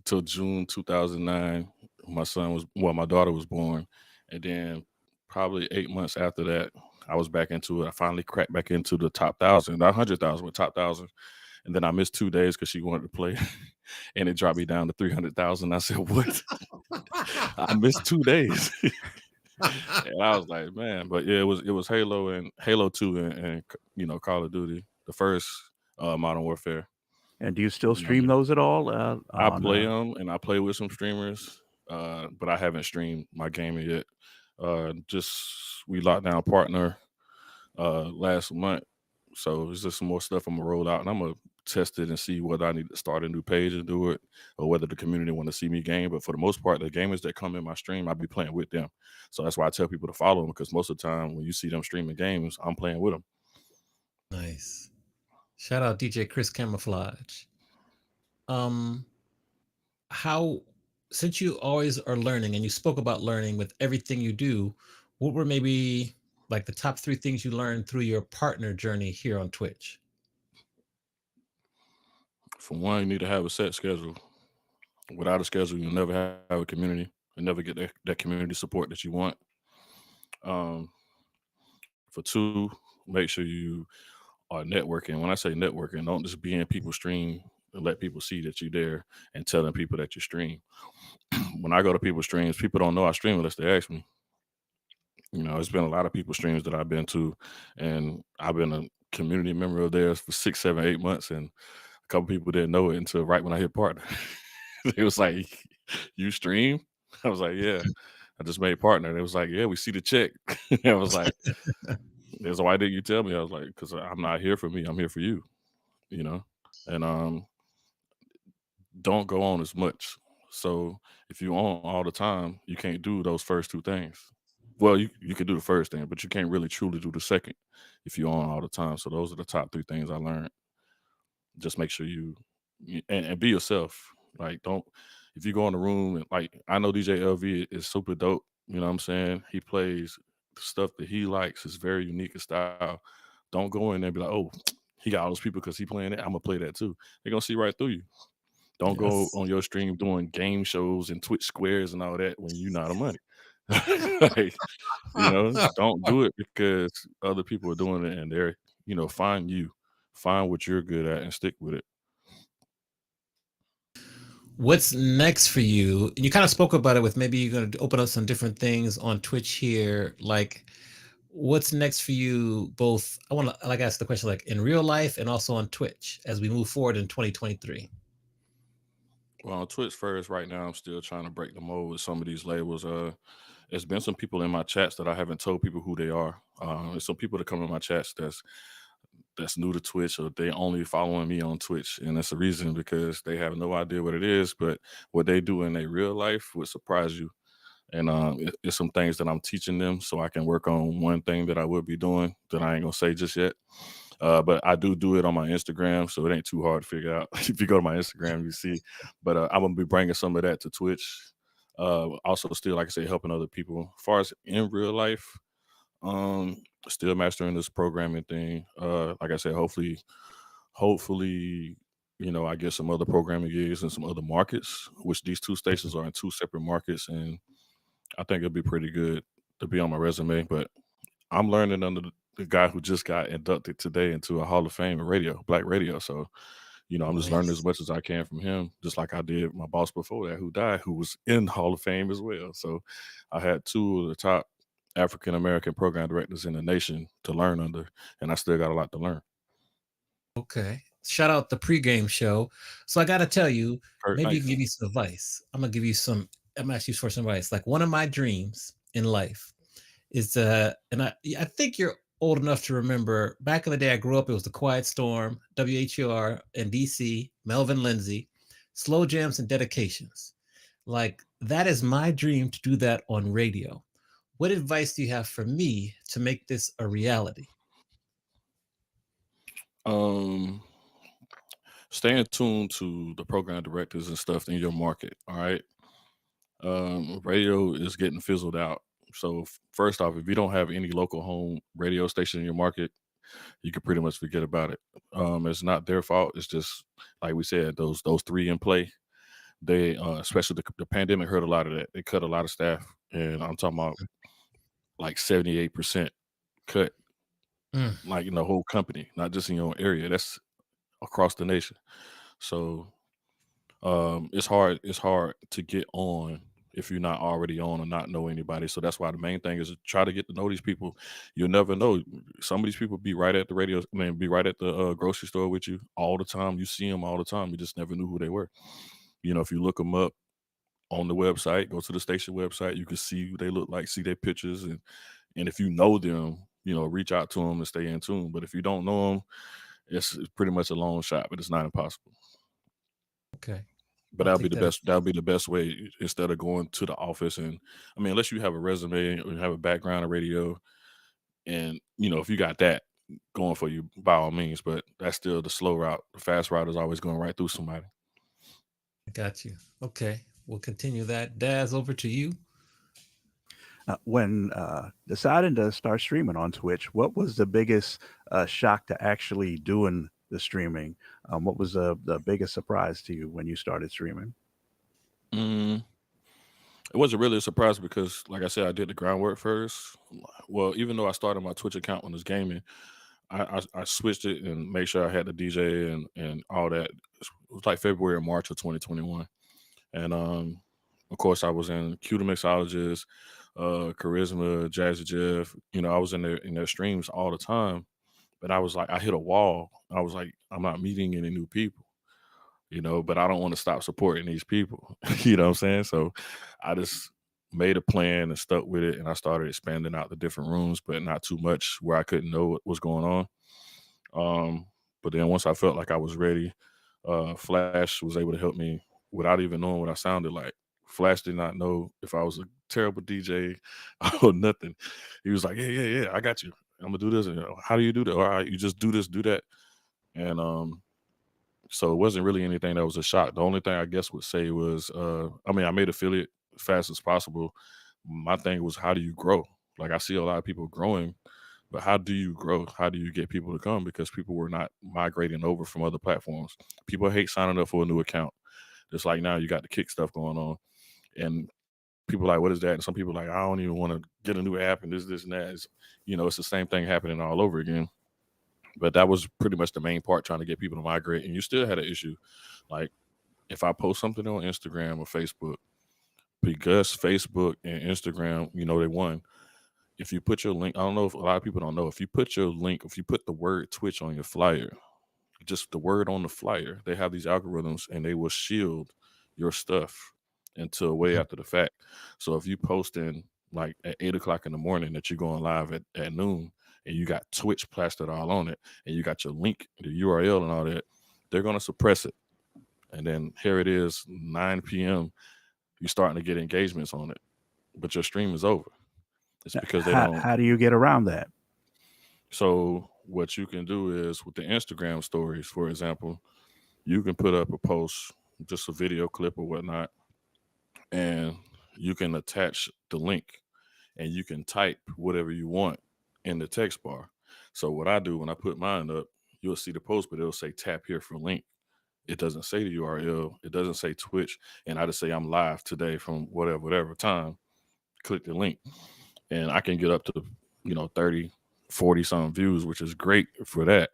till June 2009. My daughter was born, and then probably 8 months after that, I was back into it. I finally cracked back into the top 1,000, not 100,000, but top 1,000. And then I missed 2 days because she wanted to play, and it dropped me down to 300,000. I said, "What? I missed 2 days." And I was like, man, but yeah, it was Halo and Halo 2 and Call of Duty, the first Modern Warfare. And do you still You know, stream those at all I on? play them and I play with some streamers, but I haven't streamed my gaming yet. Just we locked down a partner last month, so it's just some more stuff I'm gonna roll out, and I'm gonna test it and see whether I need to start a new page and do it, or whether the community want to see me game. But for the most part, the gamers that come in my stream, I be playing with them. So that's why I tell people to follow them, because most of the time when you see them streaming games, I'm playing with them. Nice. Shout out DJ Chris Camouflage. Um, how since you always are learning and you spoke about learning with everything you do, what were maybe like the top 3 things you learned through your partner journey here on Twitch? For one, you need to have a set schedule. Without a schedule, you'll never have a community and never get that community support that you want. Um, for two, make sure you are networking. When I say networking, don't just be in people's stream and let people see that you're there and telling people that you stream. When I go to people's streams, people don't know I stream unless they ask me. It's been a lot of people's streams that I've been to, and I've been a community member of theirs for 6, 7, 8 months, and a couple people didn't know it until right when I hit partner. It was like, "You stream?" I was like, "Yeah." I just made partner. It was like, "Yeah, we see the check." I was like, "There's why didn't you tell me?" I was like, "Because I'm not here for me. I'm here for you." You know, and don't go on as much. So if you on all the time, you can't do those first two things. Well, you can do the first thing, but you can't really truly do the second if you're on all the time. So those are the top 3 things I learned. Just make sure and be yourself. Like, don't, if you go in the room and, like, I know DJ LV is super dope. You know what I'm saying? He plays the stuff that he likes is very unique in style. Don't go in there and be like, oh, he got all those people because he playing it. I'm gonna play that too. They're gonna see right through you. Don't go Yes. on your stream doing game shows and Twitch squares and all that when you not a money. Like, don't do it because other people are doing it, and find what you're good at and stick with it. What's next for you? And you kind of spoke about it with maybe you're going to open up some different things on Twitch here. Like, what's next for you? Both, I want to ask the question like in real life and also on Twitch as we move forward in 2023. Well, on Twitch first, right now, I'm still trying to break the mold with some of these labels. There's been some people in my chats that I haven't told people who they are. There's some people that come in my chats that's new to Twitch, or they only following me on Twitch, and that's the reason because they have no idea what it is. But what they do in their real life would surprise you. And it's some things that I'm teaching them, so I can work on one thing that I would be doing that I ain't gonna say just yet. But I do it on my Instagram, so it ain't too hard to figure out. If you go to my Instagram, you see. But I'm gonna be bringing some of that to Twitch. Also, still, like I say, helping other people. As far as in real life, um, still mastering this programming thing. Like I said, hopefully, I get some other programming gigs in some other markets, which these two stations are in two separate markets, and I think it'd be pretty good to be on my resume. But I'm learning under the guy who just got inducted today into a Hall of Fame in radio, Black radio. So, I'm just learning as Nice. much as I can from him, just like I did my boss before that who died, who was in Hall of Fame as well. So I had two of the top African American program directors in the nation to learn under, and I still got a lot to learn. Okay. Shout out the pregame show. So I got to tell you, Kurt, maybe you can thanks. give you some advice. I'm gonna give you some. I'm gonna ask you for some advice. Like one of my dreams in life is and I think you're old enough to remember back in the day I grew up, it was the Quiet Storm, WHUR and DC, Melvin Lindsay, slow jams and dedications. Like that is my dream to do that on radio. What advice do you have for me to make this a reality? Um, Stay in tune to the program directors and stuff in your market. All right. Radio is getting fizzled out. So first off, if you don't have any local home radio station in your market, you can pretty much forget about it. It's not their fault. It's just like we said, those three in play. They especially the pandemic hurt a lot of that. They cut a lot of staff, and I'm talking about like 78% cut, Mm, like in the whole company, not just in your own area. That's across the nation. So it's hard to get on if you're not already on or not know anybody. So that's why the main thing is to try to get to know these people. You'll never know. Some of these people be right at the radio, man, be right at the grocery store with you all the time. You see them all the time. You just never knew who they were. If you look them up on the website, go to the station website, you can see who they look like, see their pictures, and if you know them, reach out to them and stay in tune. But if you don't know them, it's pretty much a long shot, but it's not impossible. okay. But I'll that'll be take the that. best. That'll be the best way instead of going to the office. And I mean, unless you have a resume or you have a background in radio, and if you got that going for you, by all means. But that's still the slow route. The fast route is always going right through somebody. I got you. Okay. We'll continue that. Daz, over to you. When deciding to start streaming on Twitch, what was the biggest shock to actually doing the streaming? What was the biggest surprise to you when you started streaming? Mm, it wasn't really a surprise because, like I said, I did the groundwork first. Well, even though I started my Twitch account when I was gaming, I switched it and made sure I had the DJ and all that. It was like February or March of 2021. And of course, I was in Q the Mixologist, Charisma, Jazzy Jeff. I was in their streams all the time. But I was like, I hit a wall. I was like, I'm not meeting any new people, but I don't want to stop supporting these people. You know what I'm saying? So I just made a plan and stuck with it, and I started expanding out the different rooms, but not too much where I couldn't know what was going on. But then once I felt like I was ready, Flash was able to help me without even knowing what I sounded like. Flash did not know if I was a terrible DJ or nothing. He was like, yeah, I got you. I'm gonna do this. And, how do you do that? All right, you just do this, do that. And so it wasn't really anything that was a shock. The only thing I guess would say was, I made affiliate as fast as possible. My thing was, how do you grow? Like I see a lot of people growing, but how do you grow? How do you get people to come? Because people were not migrating over from other platforms. People hate signing up for a new account. Just like now, you got the kick stuff going on, and people like, what is that? And some people like, I don't even want to get a new app and this, and that. It's the same thing happening all over again. But that was pretty much the main part, trying to get people to migrate. And you still had an issue. Like if I post something on Instagram or Facebook, because Facebook and Instagram, they won. If you put your link, I don't know if a lot of people don't know, if you put your link, if you put the word Twitch on your flyer, just the word on the flyer, they have these algorithms and they will shield your stuff until way Mhm. after the fact. So if you post in like at 8 o'clock in the morning that you're going live at noon and you got Twitch plastered all on it and you got your link, the URL and all that, they're going to suppress it. And then here it is, 9 p.m. You're starting to get engagements on it, but your stream is over. It's because they don't. How do you get around that? So what you can do is with the Instagram stories, for example, you can put up a post, just a video clip or whatnot, and you can attach the link and you can type whatever you want in the text bar. So what I do when I put mine up, you'll see the post, but it'll say tap here for link. It doesn't say the URL. It doesn't say Twitch. And I just say I'm live today from whatever time. Click the link. And I can get up to, 30, 40 some views, which is great for that.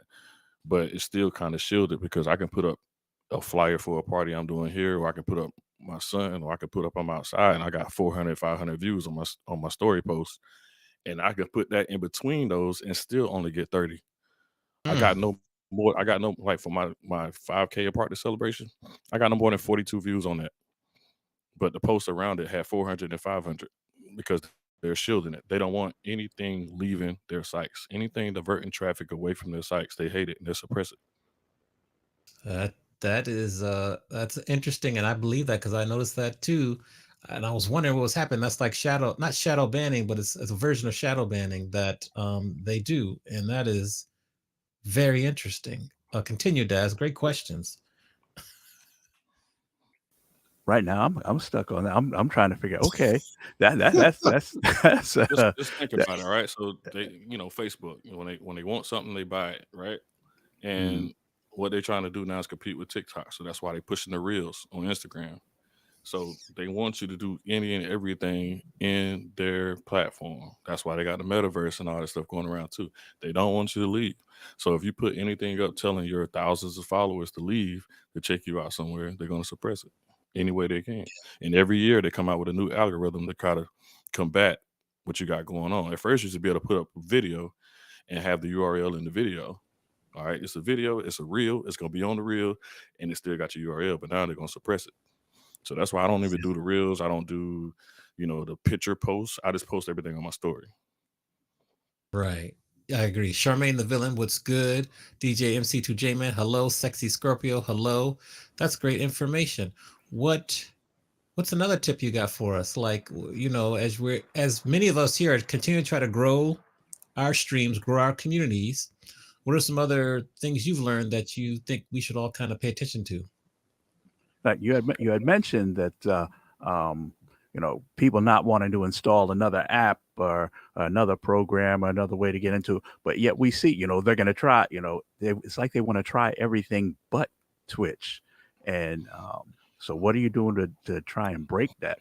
But it's still kind of shielded because I can put up a flyer for a party I'm doing here, or I can put up my son, or I can put up I'm outside and I got 400, 500 views on my story post. And I can put that in between those and still only get 30. I Mm, got no more. I got no like for my 5K apartment celebration. I got no more than 42 views on that, but the post around it had 400 and 500 because they're shielding it. They don't want anything leaving their sites, anything diverting traffic away from their sites. They hate it and they suppress it. That that is that's interesting, and I believe that because I noticed that too. And I was wondering what was happening. That's like shadow, not shadow banning, but it's a version of shadow banning that they do, and that is very interesting. Continue, Daz. Great questions. Right now, I'm stuck on that. I'm trying to figure. Okay, that's that's Just think that, about it, right? So they, Facebook, when they want something, they buy it, right? mm, And what they're trying to do now is compete with TikTok. So that's why they're pushing the reels on Instagram. So they want you to do any and everything in their platform. That's why they got the metaverse and all that stuff going around too. They don't want you to leave. So if you put anything up telling your thousands of followers to leave to check you out somewhere, they're going to suppress it any way they can. And every year they come out with a new algorithm to try to combat what you got going on. At first, you should be able to put up a video and have the URL in the video. All right, it's a video, it's a reel, it's gonna be on the reel, and it still got your URL, but now they're gonna suppress it. So that's why I don't even do the reels. I don't do, the picture posts. I just post everything on my story. Right. I agree. Charmaine the villain, what's good? DJ MC2J Man, hello. Sexy Scorpio, hello. That's great information. What's another tip you got for us? Like, as many of us here continue to try to grow our streams, grow our communities, what are some other things you've learned that you think we should all kind of pay attention to? like you had mentioned that um, people not wanting to install another app or another program or another way to get into, but yet we see they're going to try. It's like they want to try everything but Twitch, and so what are you doing to try and break that?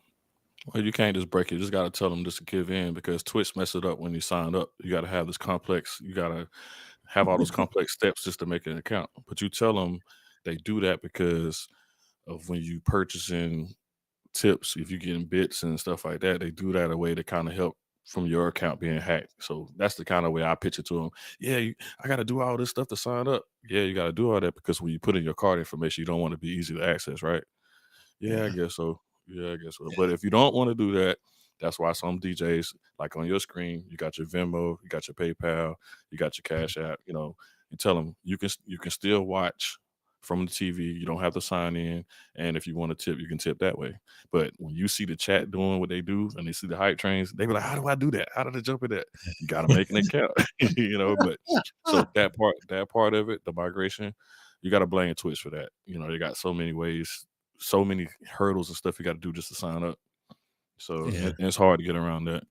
Well, you can't just break it. You just got to tell them just to give in because Twitch messed it up when you signed up. You got to have this complex. You got to have all those complex steps just to make an account. But you tell them they do that because of when you purchasing tips, if you're getting bits and stuff like that, they do that a way to kind of help from your account being hacked. So that's the kind of way I pitch it to them. Yeah, I got to do all this stuff to sign up. Yeah, you got to do all that because when you put in your card information, you don't want to be easy to access, right? Yeah, I Yeah. guess so. Yeah, I guess so. But if you don't want to do that, that's why some DJs, like on your screen, you got your Venmo, you got your PayPal, you got your Cash App. You tell them you can still watch from the TV. You don't have to sign in, and if you want to tip, you can tip that way. But when you see the chat doing what they do, and they see the hype trains, they be like, "How do I do that? How do I jump in that?" You got to make an account, But so that part of it, the migration, you got to blame Twitch for that. They got so many ways, so many hurdles and stuff you got to do just to sign up. So Yeah, it's hard to get around that.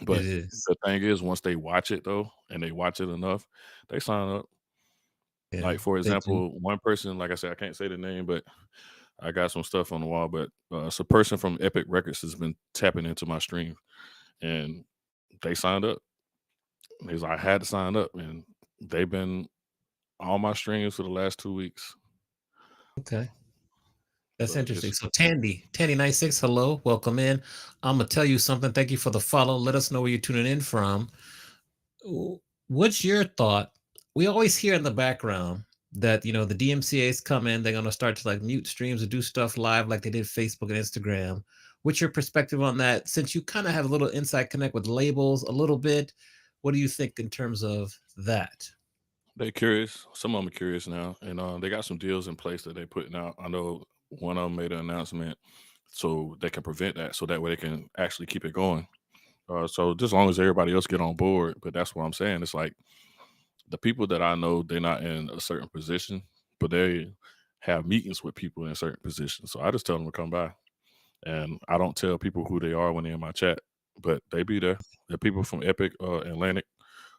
it But is. the thing is, once they watch it though, and they watch it enough, they sign up. Yeah, Like for they do. example, one person, like I said, I can't say the name, but I got some stuff on the wall. But it's a person from Epic Records has been tapping into my stream, and they signed up. He's like, I had to sign up, and they've been on my streams for the last 2 weeks. Okay. That's So interesting. it's So Tandy96, hello, welcome in. I'm gonna tell you something. Thank you for the follow. Let us know where you're tuning in from. What's your thought? We always hear in the background that the DMCA's come in, they're gonna start to like mute streams and do stuff live like they did Facebook and Instagram. What's your perspective on that? Since you kind of have a little inside connect with labels a little bit, what do you think in terms of that? they curious. Some of them are curious now, and they got some deals in place that they putting out. I know one of them made an announcement so they can prevent that, so that way they can actually keep it going. So just as long as everybody else get on board, but that's what I'm saying. It's like the people that I know, they're not in a certain position, but they have meetings with people in certain positions. So I just tell them to come by, and I don't tell people who they are when they're in my chat, but they be there. They're people from Epic, Atlantic,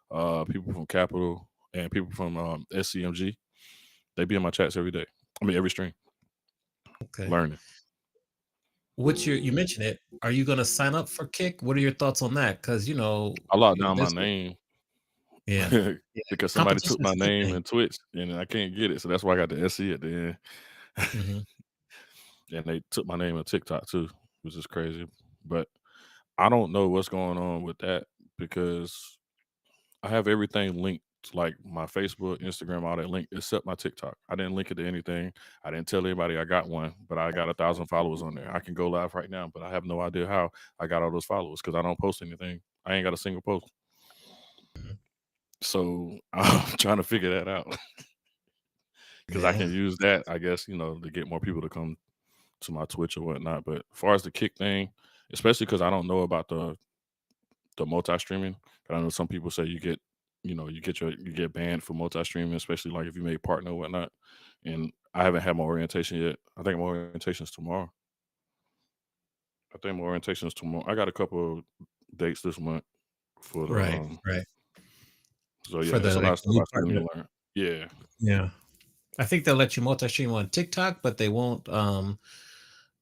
people from Capital, and people from SCMG. They be in my chats every day. I mean, every stream, Okay. learning. You mentioned it. Are you gonna sign up for Kick? What are your thoughts on that? Because I locked down my there's name yeah, yeah, because somebody took competition is my a good name thing. in Twitch, and I can't get it. So that's why I got the SC at the end. Mhm. And they took my name on TikTok too, which is crazy. But I don't know what's going on with that because I have everything linked like my Facebook, Instagram, all that link, except my TikTok. I didn't link it to anything. I didn't tell anybody I got one, but I got 1,000 followers on there. I can go live right now, but I have no idea how I got all those followers because I don't post anything. I ain't got a single post. So I'm trying to figure that out because I can Yeah. use that, I guess, to get more people to come to my Twitch or whatnot. But as far as the kick thing, especially because I don't know about the multi-streaming. I know some people say you get banned for multi-streaming, especially like if you made partner or whatnot. And I haven't had my orientation yet. I think my orientation's tomorrow. I got a couple of dates this month for the Right. Right. so For yeah, it's the a lot like of the stuff new I still need partner. to learn. Yeah. Yeah. I think they'll let you multi-stream on TikTok, but they won't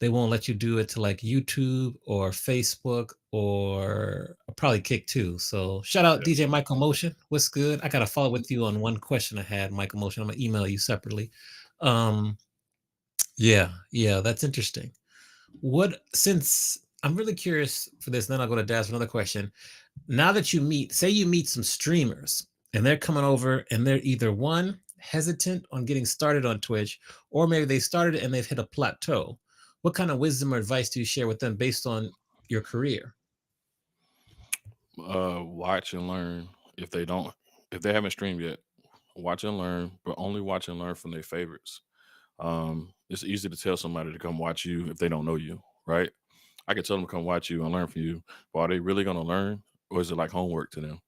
let you do it to like YouTube or Facebook or probably Kick too. So shout out Yeah. DJ Michael Motion. What's good? I gotta follow with you on one question I had, Michael Motion. I'm gonna email you separately. Um, yeah, that's interesting. Since I'm really curious for this, then I'll go to Daz for another question. Now that you meet some streamers and they're coming over and they're either one hesitant on getting started on Twitch, or maybe they started and they've hit a plateau. What kind of wisdom or advice do you share with them based on your career? Watch and learn. If they haven't streamed yet, watch and learn, but only watch and learn from their favorites. It's easy to tell somebody to come watch you if they don't know you, right? I can tell them to come watch you and learn from you, but are they really going to learn, or is it like homework to them?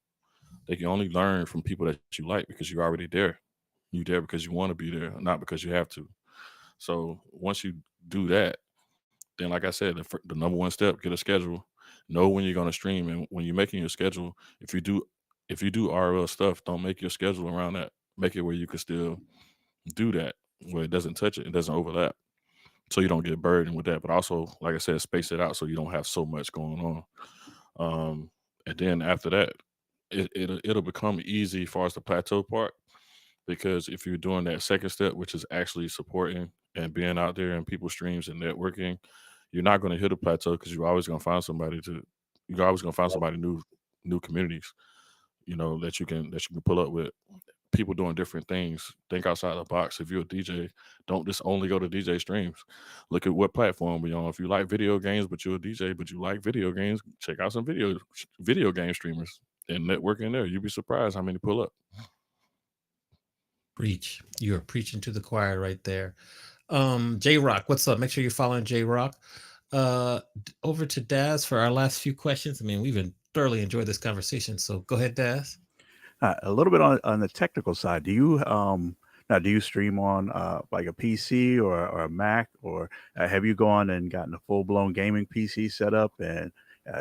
They can only learn from people that you like because you're already there. You're there because you want to be there, not because you have to. So once you do that, then like I said, the number one step, get a schedule, know when you're going to stream, and when you're making your schedule, if you do RL stuff, don't make your schedule around that. Make it where you can still do that, where it doesn't touch it doesn't overlap, so you don't get burdened with that. But also, like I said, space it out so you don't have so much going on. And then after that, it'll become easy as far as the plateau part, because if you're doing that second step, which is actually supporting and being out there in people's streams and networking, you're not going to hit a plateau because you're always going to find somebody new communities, that you can pull up with. People doing different things. Think outside the box. If you're a DJ, don't just only go to DJ streams. Look at what platform we're on. If you like video games, but you're a DJ, but you like video games, check out some video game streamers and network in there. You'd be surprised how many pull up. Preach. You're preaching to the choir right there. J Rock, what's up? Make sure you're following J Rock. Over to Daz for our last few questions. I mean, we've thoroughly enjoyed this conversation. So go ahead, Daz. A little bit on the technical side. Do you stream on like a PC or a Mac, or have you gone and gotten a full blown gaming PC set up and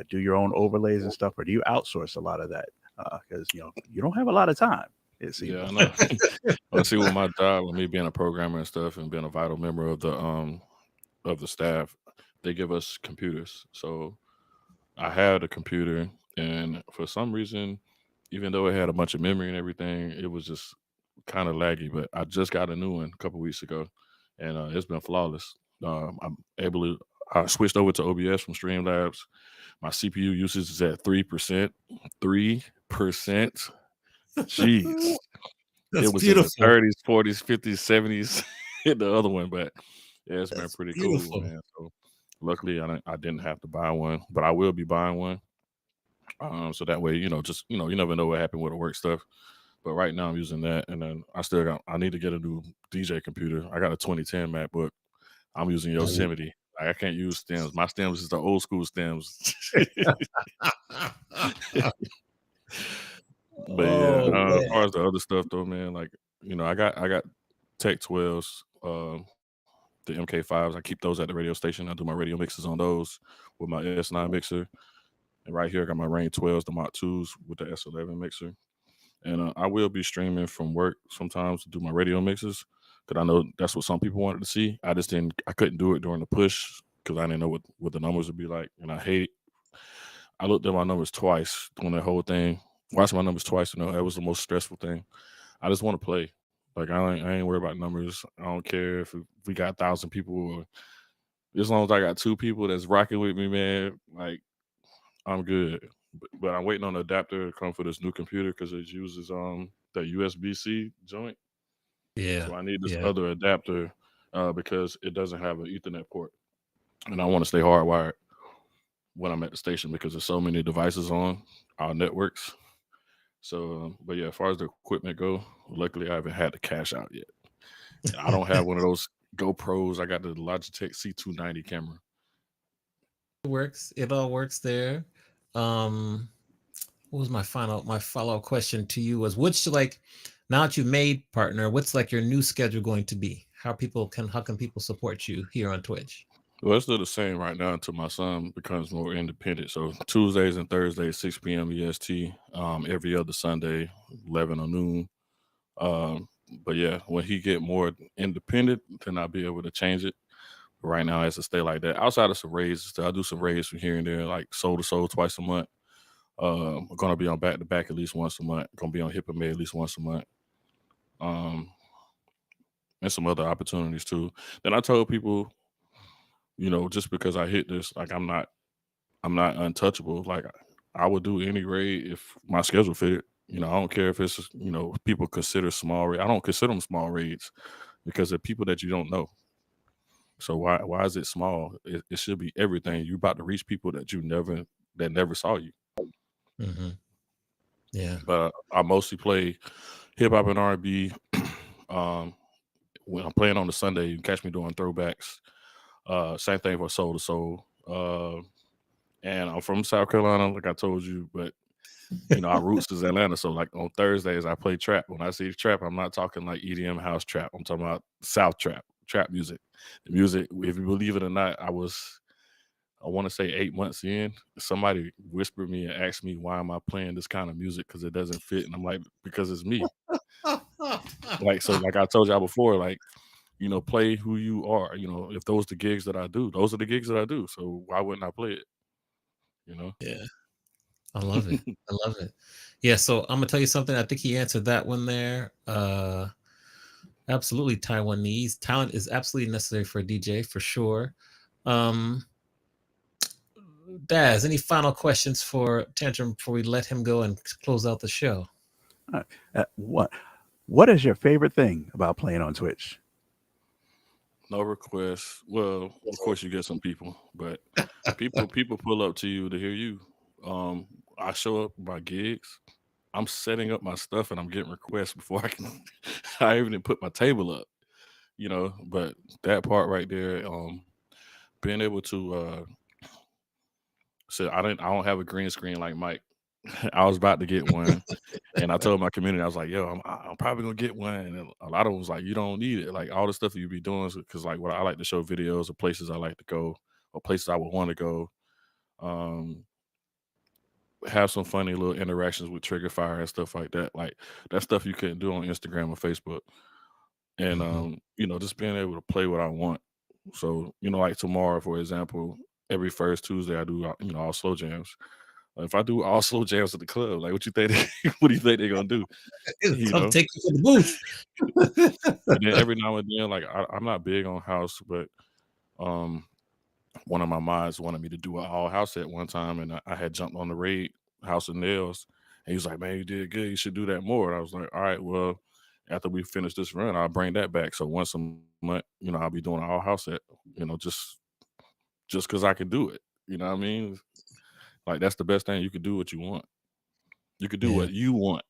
do your own overlays and stuff, or do you outsource a lot of that? Because you don't have a lot of time. It seems. Yeah, I know. I see with my job, with me being a programmer and stuff, and being a vital member of the staff, they give us computers. So I had a computer, and for some reason, even though it had a bunch of memory and everything, it was just kind of laggy. But I just got a new one a couple weeks ago, and it's been flawless. I switched over to OBS from Streamlabs. My CPU usage is at 3%. 3%. Jeez. That's It was beautiful. in the 30s, 40s, 50s, 70s in the other one, but yeah, it's been That's pretty beautiful. cool, man. So luckily, I didn't have to buy one, but I will be buying one. So that way, you never know what happened with the work stuff. But right now, I'm using that, and then I need to get a new DJ computer. I got a 2010 MacBook. I'm using Yosemite. I can't use stems. My stems is the old school stems. But yeah, Oh, as man. far as the other stuff though, man, like I got Tech 12s, the MK5s. I keep those at the radio station. I do my radio mixes on those with my S9 mixer. And right here, I got my Rain 12s, the Mach 2s with the S11 mixer. And I will be streaming from work sometimes to do my radio mixes, because I know that's what some people wanted to see. I couldn't do it during the push because I didn't know what the numbers would be like. And I looked at my numbers twice on that whole thing. Watched my numbers twice, that was the most stressful thing. I just want to play. Like I ain't worried about numbers. I don't care if we got 1,000 people, or as long as I got 2 people that's rocking with me, man. Like I'm good, but I'm waiting on the adapter to come for this new computer because it uses the USB-C joint. Yeah. So I need this Yeah. other adapter because it doesn't have an Ethernet port, and I want to stay hardwired when I'm at the station because there's so many devices on our networks. So, but yeah, as far as the equipment go, luckily I haven't had to cash out yet. I don't have one of those GoPros. I got the Logitech C290 camera. It works. It all works there. Um, what was my follow-up question to you was like now that you've made partner, what's like your new schedule going to be? How can people support you here on Twitch? Well, it's still the same right now until my son becomes more independent. So Tuesdays and Thursdays, 6 p.m. EST. Every other Sunday, 11 or noon. But yeah, when he get more independent, then I'll be able to change it. Right now, it has to stay like that. Outside of some raids, I do some raids from here and there, like Soul to Soul twice a month. I'm gonna be on Back to Back at least once a month. Gonna be on Hip and May at least once a month. Um, and some other opportunities too. Then I told people, just because I hit this, like I'm not untouchable. Like I would do any raid if my schedule fit. I don't care if it's people consider small raid. I don't consider them small raids because they're people that you don't know. So why is it small? It should be everything. You about to reach people that never saw you. Mm-hmm. Yeah. But I mostly play hip hop and R&B. um, when I'm playing on the Sunday, you can catch me doing throwbacks. Same thing for Soul to Soul. And I'm from South Carolina, like I told you, but our roots is Atlanta. So like on Thursdays, I play trap. When I say trap, I'm not talking like EDM house trap. I'm talking about South trap music. The music, if you believe it or not, I want to say 8 months in, somebody whispered me and asked me, why am I playing this kind of music? Because it doesn't fit. And I'm like, because it's me. Like I told y'all before, like, play who you are. If those are the gigs that I do, those are the gigs that I do. So why wouldn't I play it? Yeah. I love it. I love it. Yeah. So I'm gonna tell you something. I think he answered that one there. Absolutely, Taiwanese talent is absolutely necessary for a DJ for sure. Daz, any final questions for Tantrum before we let him go and close out the show? What is your favorite thing about playing on Twitch? No requests. Well, of course you get some people, but people pull up to you to hear you. I show up my gigs. I'm setting up my stuff and I'm getting requests before I even put my table up. But that part right there, being able to so I don't have a green screen like Mike. I was about to get one, and I told my community, I was like, "Yo, I'm probably gonna get one." And a lot of them was like, "You don't need it." Like all the stuff you be doing, because like what I like to show videos of places I like to go or places I would want to go. Um, have some funny little interactions with Trigger Fire and stuff like that. Like that stuff you couldn't do on Instagram or Facebook. And just being able to play what I want. So like tomorrow, for example, every first Tuesday I do all slow jams. If I do all slow jams at the club, like what you think? What do you think they're gonna do? Come take you to the booth. And then every now and then, like I'm not big on house, but one of my mods wanted me to do an all house at one time, and I had jumped on the raid House of Nails, and he was like, "Man, you did good. You should do that more." And I was like, "All right, well, after we finish this run, I'll bring that back." So once a month, I'll be doing an all house set, just because I can do it. You know what I mean? Like that's the best thing. You could do what you want. You could do what you want.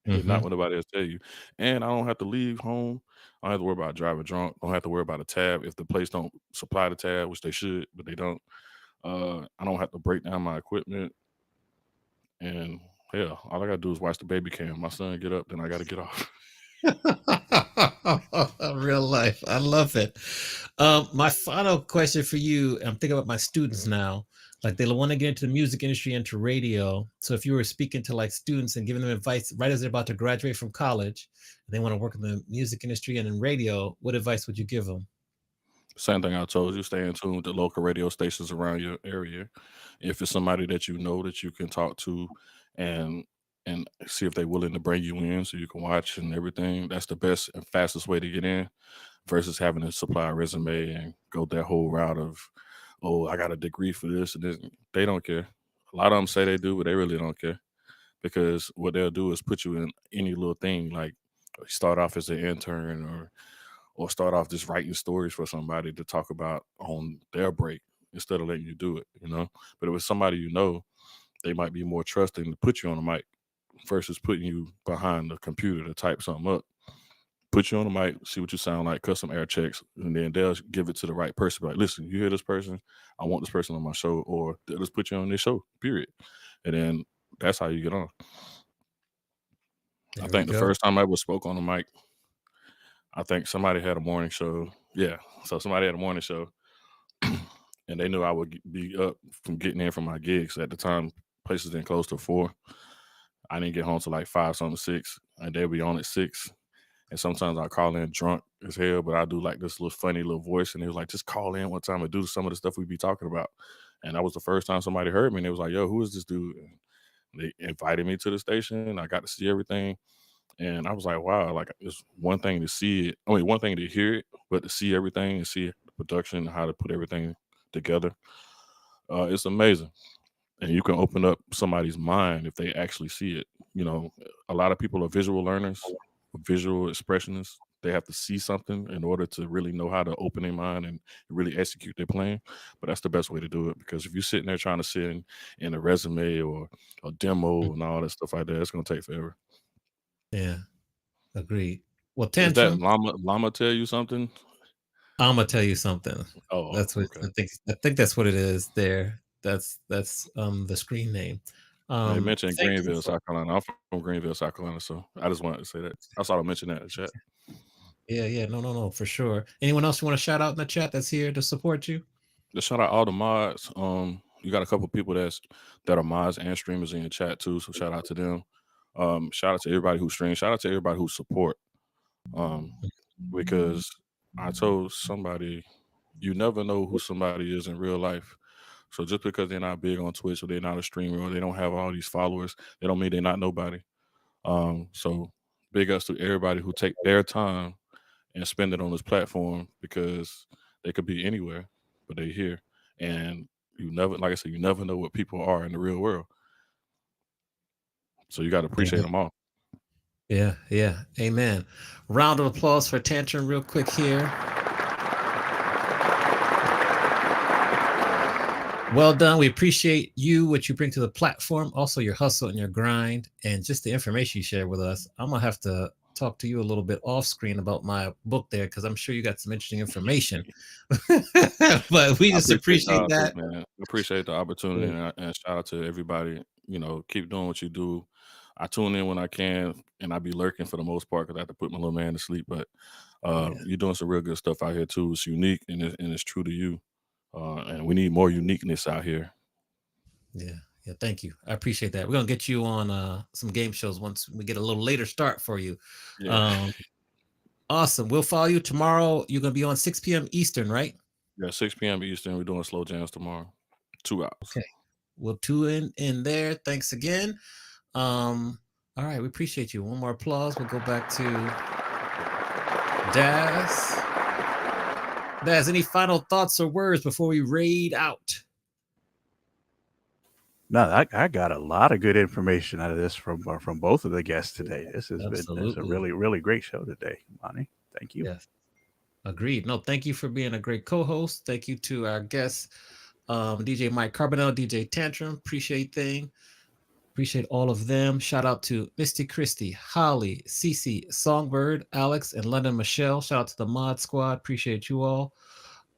And not what nobody else tell you. And I don't have to leave home. I don't have to worry about driving drunk. Don't have to worry about a tab if the place don't supply the tab, which they should, but they don't. I don't have to break down my equipment. And yeah, all I gotta do is watch the baby cam. My son get up, then I gotta get off. Real life. I love it. My final question for you, I'm thinking about my students now. Like they want to get into the music industry, into radio. So if you were speaking to like students and giving them advice right as they're about to graduate from college, and they want to work in the music industry and in radio, what advice would you give them? Same thing I told you, stay in tune with the local radio stations around your area. If it's somebody that you know that you can talk to and see if they're willing to bring you in so you can watch and everything, that's the best and fastest way to get in versus having to supply a resume and go that whole route of, oh, I got a degree for this and this. They don't care. A lot of them say they do, but they really don't care, because what they'll do is put you in any little thing, like start off as an intern, or start off just writing stories for somebody to talk about on their break instead of letting you do it, you know. But if it's somebody you know, they might be more trusting to put you on the mic versus putting you behind the computer to type something up. Put you on the mic, see what you sound like, custom air checks, and then they'll give it to the right person. Like, listen, you hear this person? I want this person on my show, or they'll just put you on this show, period. And then that's how you get on. I There we think the go. first time I ever spoke on the mic, I think somebody had a morning show. Yeah. So somebody had a morning show, and they knew I would be up from getting in from my gigs. At the time, places didn't close till 4. I didn't get home till like 5 something, 6, and they'd be on at 6. And sometimes I call in drunk as hell, but I do like this little funny little voice. And he was like, just call in one time and do some of the stuff we be talking about. And that was the first time somebody heard me. And they was like, yo, who is this dude? And they invited me to the station. I got to see everything. And I was like, wow, like it's one thing to see it. I mean, one thing to hear it, but to see everything and see the production and how to put everything together, it's amazing. And you can open up somebody's mind if they actually see it. You know, a lot of people are visual learners, visual expressionists. They have to see something in order to really know how to open their mind and really execute their plan. But that's the best way to do it, because if you're sitting there trying to sit in a resume or a demo and all that stuff like that, it's gonna take forever. Yeah, agreed. Well, Is that Tantrum, llama tell you something? I'm gonna tell you something. Oh, That's what okay. I think that's what it is there. That's the screen name. They mentioned Thank you Greenville, for South Carolina. I'm from Greenville, South Carolina, so I just wanted to say that. I saw them mention that in the chat. yeah, no, for sure. Anyone else you want to shout out in the chat that's here to support you? Just shout out all the mods. You got a couple people that are mods and streamers in your chat too, so shout out to them. Shout out to everybody who streams. Shout out to everybody who support. Because I told somebody, you never know who somebody is in real life. So just because they're not big on Twitch or they're not a streamer or they don't have all these followers, they don't mean they're not nobody. So big ups to everybody who take their time and spend it on this platform, because they could be anywhere, but they're here. And you never, like I said, you never know what people are in the real world. So you got to appreciate them all. Yeah. Amen. Round of applause for Tantrum real quick here. Well done. We appreciate you, what you bring to the platform, also your hustle and your grind, and just the information you share with us. I'm going to have to talk to you a little bit off screen about my book there, because I'm sure you got some interesting information. But we just appreciate that. Man. I appreciate the opportunity, and shout out to everybody. You know, keep doing what you do. I tune in when I can, and I be lurking for the most part because I have to put my little man to sleep. But you're doing some real good stuff out here too. It's unique and it's true to you. And we need more uniqueness out here. Yeah. Thank you. I appreciate that. We're gonna get you on some game shows once we get a little later start for you. Yeah. Awesome. We'll follow you tomorrow. You're gonna be on 6 p.m. Eastern, right? Yeah, 6 p.m. Eastern. We're doing slow jams tomorrow. 2 hours. Okay. We'll tune in there. Thanks again. All right, we appreciate you. One more applause. We'll go back to Daz. Daz, any final thoughts or words before we raid out? No, I got a lot of good information out of this from both of the guests today. This has been a really, really great show today, Monty. Thank you. Yes. Agreed. No, thank you for being a great co-host. Thank you to our guests, DJ Mike Carbonell, DJ Tantrum. Appreciate all of them. Shout out to Misty Christie, Holly, Cece, Songbird, Alex, and London Michelle. Shout out to the Mod Squad. Appreciate you all.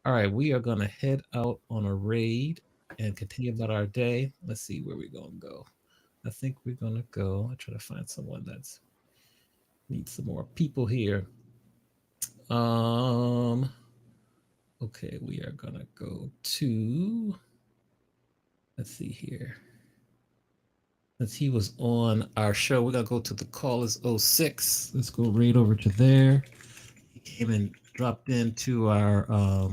All right, we are going to head out on a raid and continue about our day. Let's see where we're going to go. I think we're going to go. I try to find someone that's needs some more people here. Okay, we are going to go to, let's see here. Since he was on our show, we're going to go to the call is 06. Let's go right over to there. He came and dropped into our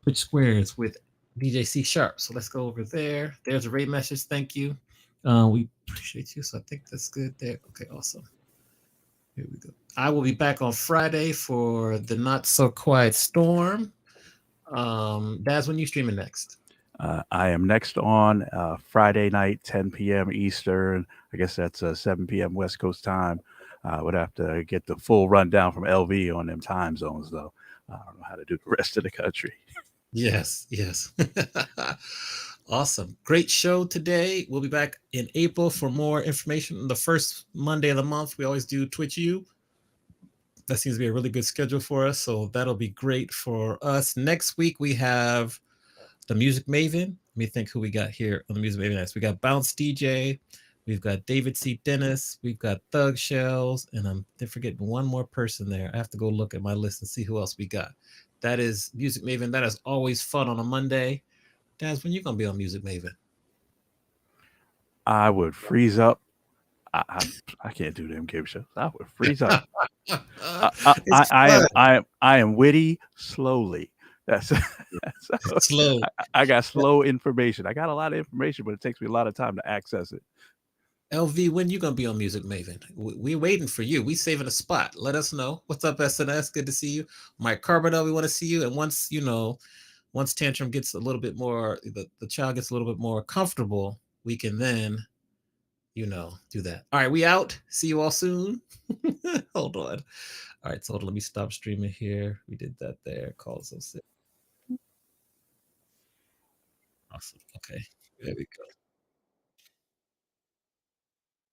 Twitch Squares with DJ C Sharp. So let's go over there. There's a raid message. Thank you. We appreciate you. So I think that's good there. Okay, awesome. Here we go. I will be back on Friday for the Not So Quiet Storm. Daz, when you streaming next? I am next on Friday night, 10 p.m. Eastern. I guess that's 7 p.m. West Coast time. Would have to get the full rundown from LV on them time zones, though. I don't know how to do the rest of the country. Yes, yes. Awesome. Great show today. We'll be back in April for more information on the first Monday of the month. We always do Twitch U. That seems to be a really good schedule for us. So that'll be great for us. Next week, we have the Music Maven. Let me think who we got here on the Music Maven next. We got Bounce DJ. We've got David C. Dennis. We've got Thug Shells. And I'm forgetting one more person there. I have to go look at my list and see who else we got. That is Music Maven. That is always fun on a Monday. Daz, when you going to be on Music Maven? I would freeze up. I can't do them game shows. I would freeze up. I am witty slowly. That's slow. I got slow information. I got a lot of information, but it takes me a lot of time to access it. LV, when you gonna be on Music Maven? We're waiting for you. We saving a spot. Let us know. What's up, SNS? Good to see you. Mike Carbonell, we want to see you. And once Tantrum gets a little bit more, the child gets a little bit more comfortable, we can then, do that. All right, we out. See you all soon. Hold on. All right, so let me stop streaming here. We did that there. Call us 06. Awesome. Okay, there we go.